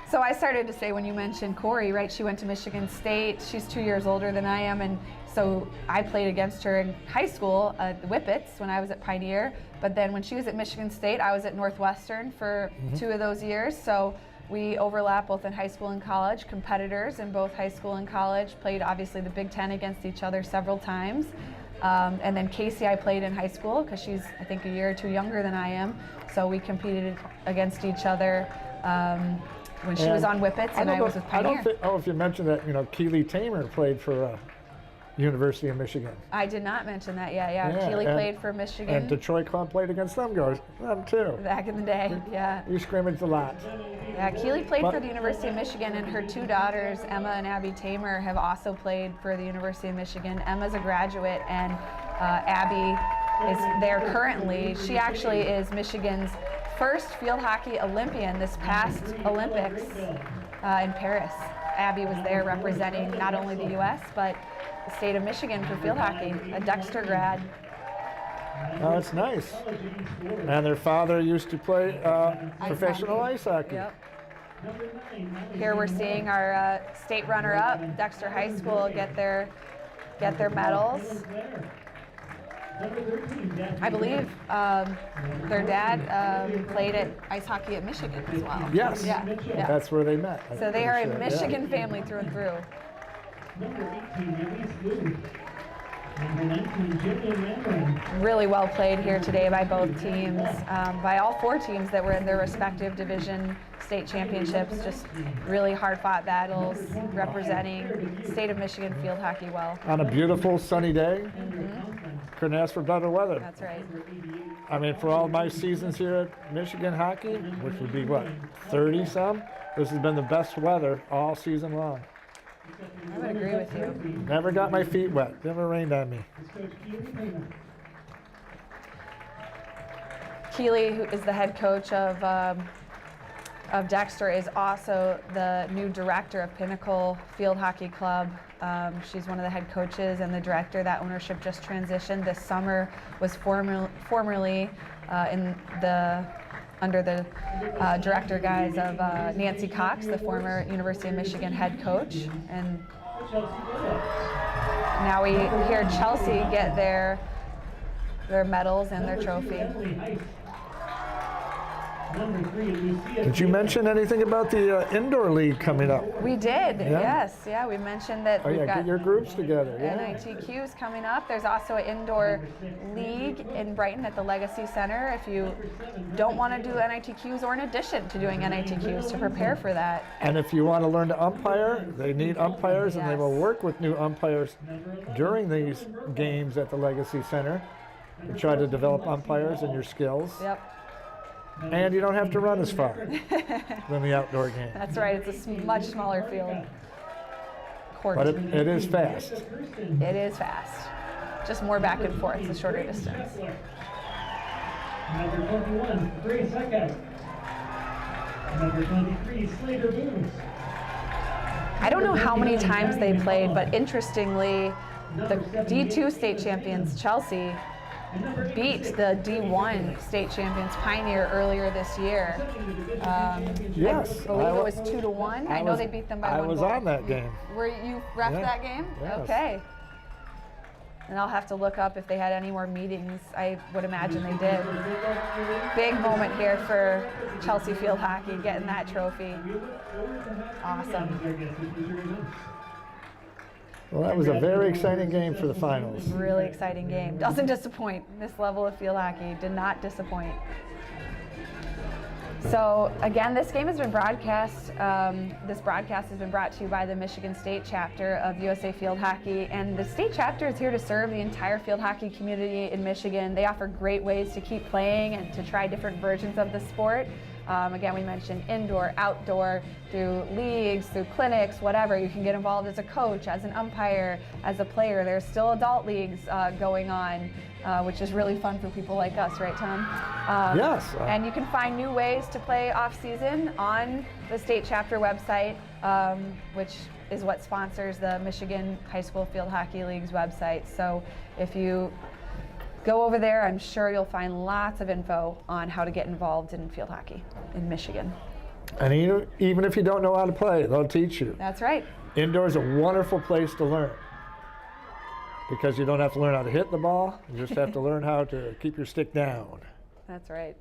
[SPEAKER 1] So I started to say, when you mentioned Corey, right, she went to Michigan State. She's 2 years older than I am, and so I played against her in high school at the Whippets when I was at Pioneer. But then when she was at Michigan State, I was at Northwestern for 2 of those years. So we overlap both in high school and college, competitors in both high school and college, played obviously the Big Ten against each other several times. And then Casey I played in high school because she's, I think, a year or 2 younger than I am. So we competed against each other when she was on Whippets and I was with
[SPEAKER 3] I don't
[SPEAKER 1] Pioneer.
[SPEAKER 3] think, if you mentioned that, you know, Keely Tamer played for University of Michigan.
[SPEAKER 1] I did not mention that yet, yeah.
[SPEAKER 3] Yeah,
[SPEAKER 1] Keely
[SPEAKER 3] and-
[SPEAKER 1] played for Michigan
[SPEAKER 3] And Detroit Club played against them too.
[SPEAKER 1] back in the day, yeah.
[SPEAKER 3] You scrimmaged a lot.
[SPEAKER 1] Yeah, Keely played
[SPEAKER 3] But-
[SPEAKER 1] for the University of Michigan, and her 2 daughters, Emma and Abby Tamer, have also played for the University of Michigan. Emma's a graduate, and Abby is there currently. She actually is Michigan's first field hockey Olympian this past Olympics in Paris. Abby was there representing not only the U.S., but the state of Michigan for field hockey, a Dexter grad.
[SPEAKER 3] Oh, that's nice. And their father used to play professional ice hockey.
[SPEAKER 1] Yep. Here we're seeing our state runner-up, Dexter High School, get their medals. I believe their dad played at ice hockey at Michigan as well.
[SPEAKER 3] Yes.
[SPEAKER 1] Yeah. Yeah.
[SPEAKER 3] That's where they met.
[SPEAKER 1] So they are a
[SPEAKER 3] Yeah.
[SPEAKER 1] Michigan family through and through.
[SPEAKER 2] Number 18, Elise Blue. Number 19, Jillian Mandarin.
[SPEAKER 1] Really well played here today by both teams, by all 4 teams that were in their respective division state championships. Just really hard-fought battles representing state of Michigan field hockey well.
[SPEAKER 3] On a beautiful sunny day. Couldn't ask for better weather.
[SPEAKER 1] That's right.
[SPEAKER 3] I mean, for all my seasons here at Michigan hockey, which would be what, 30 some, this has been the best weather all season long.
[SPEAKER 1] I would agree with you.
[SPEAKER 3] Never got my feet wet. Never rained on me.
[SPEAKER 1] Keely, who is the head coach of of Dexter is also the new director of Pinnacle Field Hockey Club. She's one of the head coaches and the director. That ownership just transitioned this summer. Was formerly under the director guise of Nancy Cox, the former University of Michigan head coach. And now we hear Chelsea get their medals and their trophy.
[SPEAKER 3] Did you mention anything about the indoor league coming up?
[SPEAKER 1] We did,
[SPEAKER 3] Yeah?
[SPEAKER 1] yes. Yeah, we mentioned that
[SPEAKER 3] Oh
[SPEAKER 1] we've
[SPEAKER 3] yeah,
[SPEAKER 1] got
[SPEAKER 3] get your groups together. Yeah.
[SPEAKER 1] NITQs coming up. There's also an indoor league in Brighton at the Legacy Center if you don't want to do NITQs, or in addition to doing NITQs to prepare for that.
[SPEAKER 3] And if you want to learn to umpire, they need umpires, and they will
[SPEAKER 1] Yes.
[SPEAKER 3] work with new umpires during these games at the Legacy Center to try to develop umpires and your skills.
[SPEAKER 1] Yep,
[SPEAKER 3] And you don't have to run as far than the outdoor game.
[SPEAKER 1] that's right. It's a much smaller field. Court.
[SPEAKER 3] But it is fast.
[SPEAKER 1] It is fast. Just more back and forth. It's a shorter distance.
[SPEAKER 2] Number 21, Grace Eckert. Number 23, Slater Booth.
[SPEAKER 1] I don't know how many times they played, but interestingly, the D2 state champions, Chelsea, beat the D1 state champions, Pioneer, earlier this year.
[SPEAKER 3] Yes.
[SPEAKER 1] I believe it was 2-1. I know
[SPEAKER 3] was-
[SPEAKER 1] they beat them by
[SPEAKER 3] I
[SPEAKER 1] 1
[SPEAKER 3] was
[SPEAKER 1] goal.
[SPEAKER 3] on that game.
[SPEAKER 1] Were you ref
[SPEAKER 3] Yeah.
[SPEAKER 1] that game?
[SPEAKER 3] Yes.
[SPEAKER 1] Okay. And I'll have to look up if they had any more meetings. I would imagine they did. Big moment here for Chelsea Field Hockey, getting that trophy. Awesome.
[SPEAKER 3] Well, that was a very exciting game for the finals.
[SPEAKER 1] Really exciting game. Doesn't disappoint. This level of field hockey did not disappoint. So again, this game has been broadcast. This broadcast has been brought to you by the Michigan State chapter of USA Field Hockey, and the state chapter is here to serve the entire field hockey community in Michigan. They offer great ways to keep playing and to try different versions of the sport. Again, we mentioned indoor, outdoor, through leagues, through clinics, whatever. You can get involved as a coach, as an umpire, as a player. There's still adult leagues going on, which is really fun for people like us, right, Tom?
[SPEAKER 3] Yes.
[SPEAKER 1] And you can find new ways to play off-season on the state chapter website, which is what sponsors the Michigan High School Field Hockey League's website. So if you go over there, I'm sure you'll find lots of info on how to get involved in field hockey in Michigan.
[SPEAKER 3] And even if you don't know how to play, they'll teach you.
[SPEAKER 1] That's right.
[SPEAKER 3] Indoor is a wonderful place to learn because you don't have to learn how to hit the ball. You just have to learn how to keep your stick down.
[SPEAKER 1] That's right.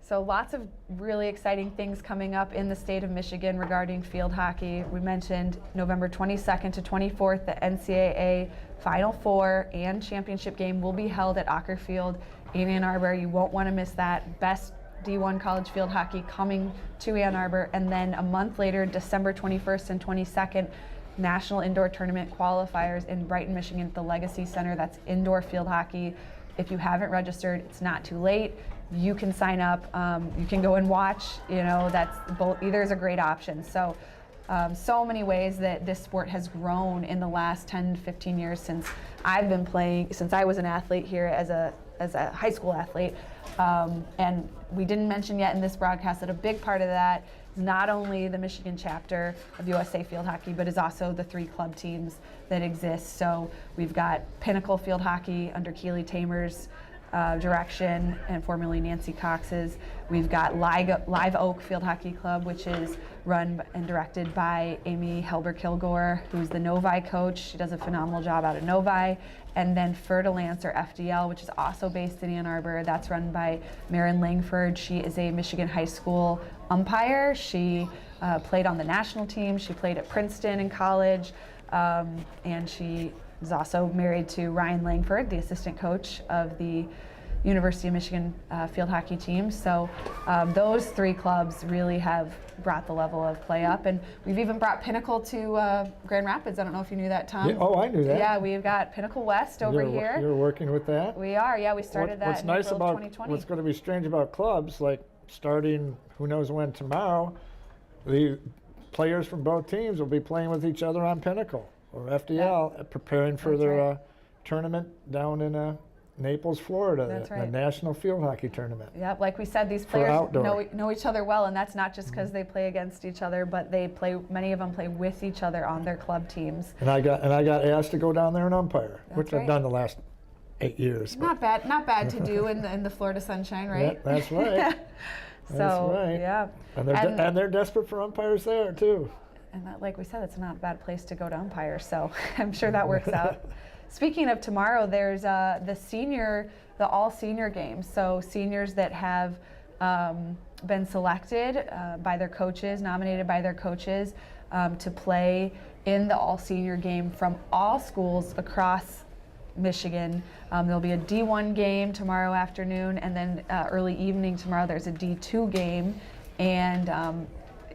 [SPEAKER 1] So lots of really exciting things coming up in the state of Michigan regarding field hockey. We mentioned November 22nd to 24th, the NCAA Final Four and championship game will be held at Ocker Field in Ann Arbor. You won't want to miss that. Best D1 college field hockey coming to Ann Arbor. And then a month later, December 21st and 22nd, National Indoor Tournament qualifiers in Brighton, Michigan at the Legacy Center. That's indoor field hockey. If you haven't registered, it's not too late. You can sign up. You can go and watch. You know, that's both. Either is a great option. So, so many ways that this sport has grown in the last 10, 15 years since I've been playing. Since I was an athlete here as a high school athlete, and we didn't mention yet in this broadcast that a big part of that is not only the Michigan chapter of USA Field Hockey, but is also the 3 club teams that exist. So we've got Pinnacle Field Hockey under Keely Tamer's direction and formerly Nancy Cox's. We've got Live Oak Field Hockey Club, which is run and directed by Amy Helber-Kilgore, who's the Novi coach. She does a phenomenal job out of Novi. And then Fer-de-Lance, or FDL, which is also based in Ann Arbor. That's run by Marin Langford. She is a Michigan high school umpire. She played on the national team. She played at Princeton in college. And she is also married to Ryan Langford, the assistant coach of the University of Michigan field hockey team. So those 3 clubs really have brought the level of play up. And we've even brought Pinnacle to Grand Rapids. I don't know if you knew that, Tom.
[SPEAKER 3] Yeah, oh, I knew that.
[SPEAKER 1] Yeah, we've got Pinnacle West over here.
[SPEAKER 3] You're working with that?
[SPEAKER 1] We are, yeah. We started that
[SPEAKER 3] What's
[SPEAKER 1] in
[SPEAKER 3] nice
[SPEAKER 1] April
[SPEAKER 3] about
[SPEAKER 1] of 2020.
[SPEAKER 3] what's going to be strange about clubs, like starting who knows when tomorrow, the players from both teams will be playing with each other on Pinnacle or FDL, preparing for
[SPEAKER 1] That's
[SPEAKER 3] their
[SPEAKER 1] right.
[SPEAKER 3] tournament down in Naples, Florida,
[SPEAKER 1] That's
[SPEAKER 3] the
[SPEAKER 1] right.
[SPEAKER 3] National Field Hockey Tournament.
[SPEAKER 1] Yep, like we said, these
[SPEAKER 3] For
[SPEAKER 1] players
[SPEAKER 3] outdoor.
[SPEAKER 1] know each other well, and that's not just because they play against each other, but they play. Many of them play with each other on their club teams.
[SPEAKER 3] And I got asked to go down there and umpire, which
[SPEAKER 1] right.
[SPEAKER 3] I've done the last 8 years. but-
[SPEAKER 1] Not bad to do in the Florida sunshine, right?
[SPEAKER 3] Yeah, that's right.
[SPEAKER 1] So
[SPEAKER 3] That's right.
[SPEAKER 1] yeah,
[SPEAKER 3] And they're desperate for umpires there too.
[SPEAKER 1] and that, like we said, it's not a bad place to go to umpire. So I'm sure that works out. Speaking of tomorrow, there's the all senior games. So seniors that have been selected by their coaches, nominated by their coaches to play in the all senior game from all schools across Michigan. There'll be a D1 game tomorrow afternoon, and then early evening tomorrow there's a D2 game. And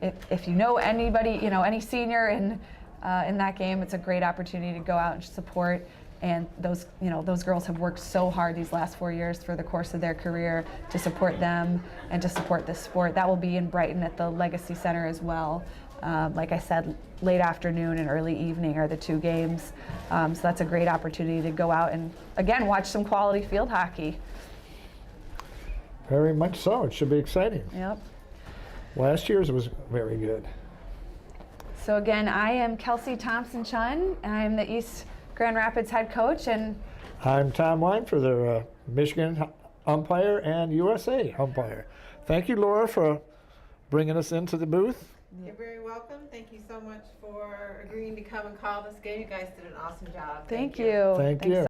[SPEAKER 1] if you know anybody, any senior in that game, it's a great opportunity to go out and support. And those girls have worked so hard these last 4 years for the course of their career to support them and to support this sport. That will be in Brighton at the Legacy Center as well. Like I said, late afternoon and early evening are the two games. So that's a great opportunity to go out and, again, watch some quality field hockey.
[SPEAKER 3] Very much so. It should be exciting.
[SPEAKER 1] Yep.
[SPEAKER 3] Last year's was very good.
[SPEAKER 1] So again, I am Kelsey Thompson-Chun. I am the East Grand Rapids head coach, and
[SPEAKER 3] I'm Tom Wine for the Michigan umpire and USA umpire. Thank you, Laura, for bringing us into the booth.
[SPEAKER 5] You're very welcome. Thank you so much for agreeing to come and call this game. You guys did an awesome job.
[SPEAKER 1] thank you.
[SPEAKER 3] Thank you.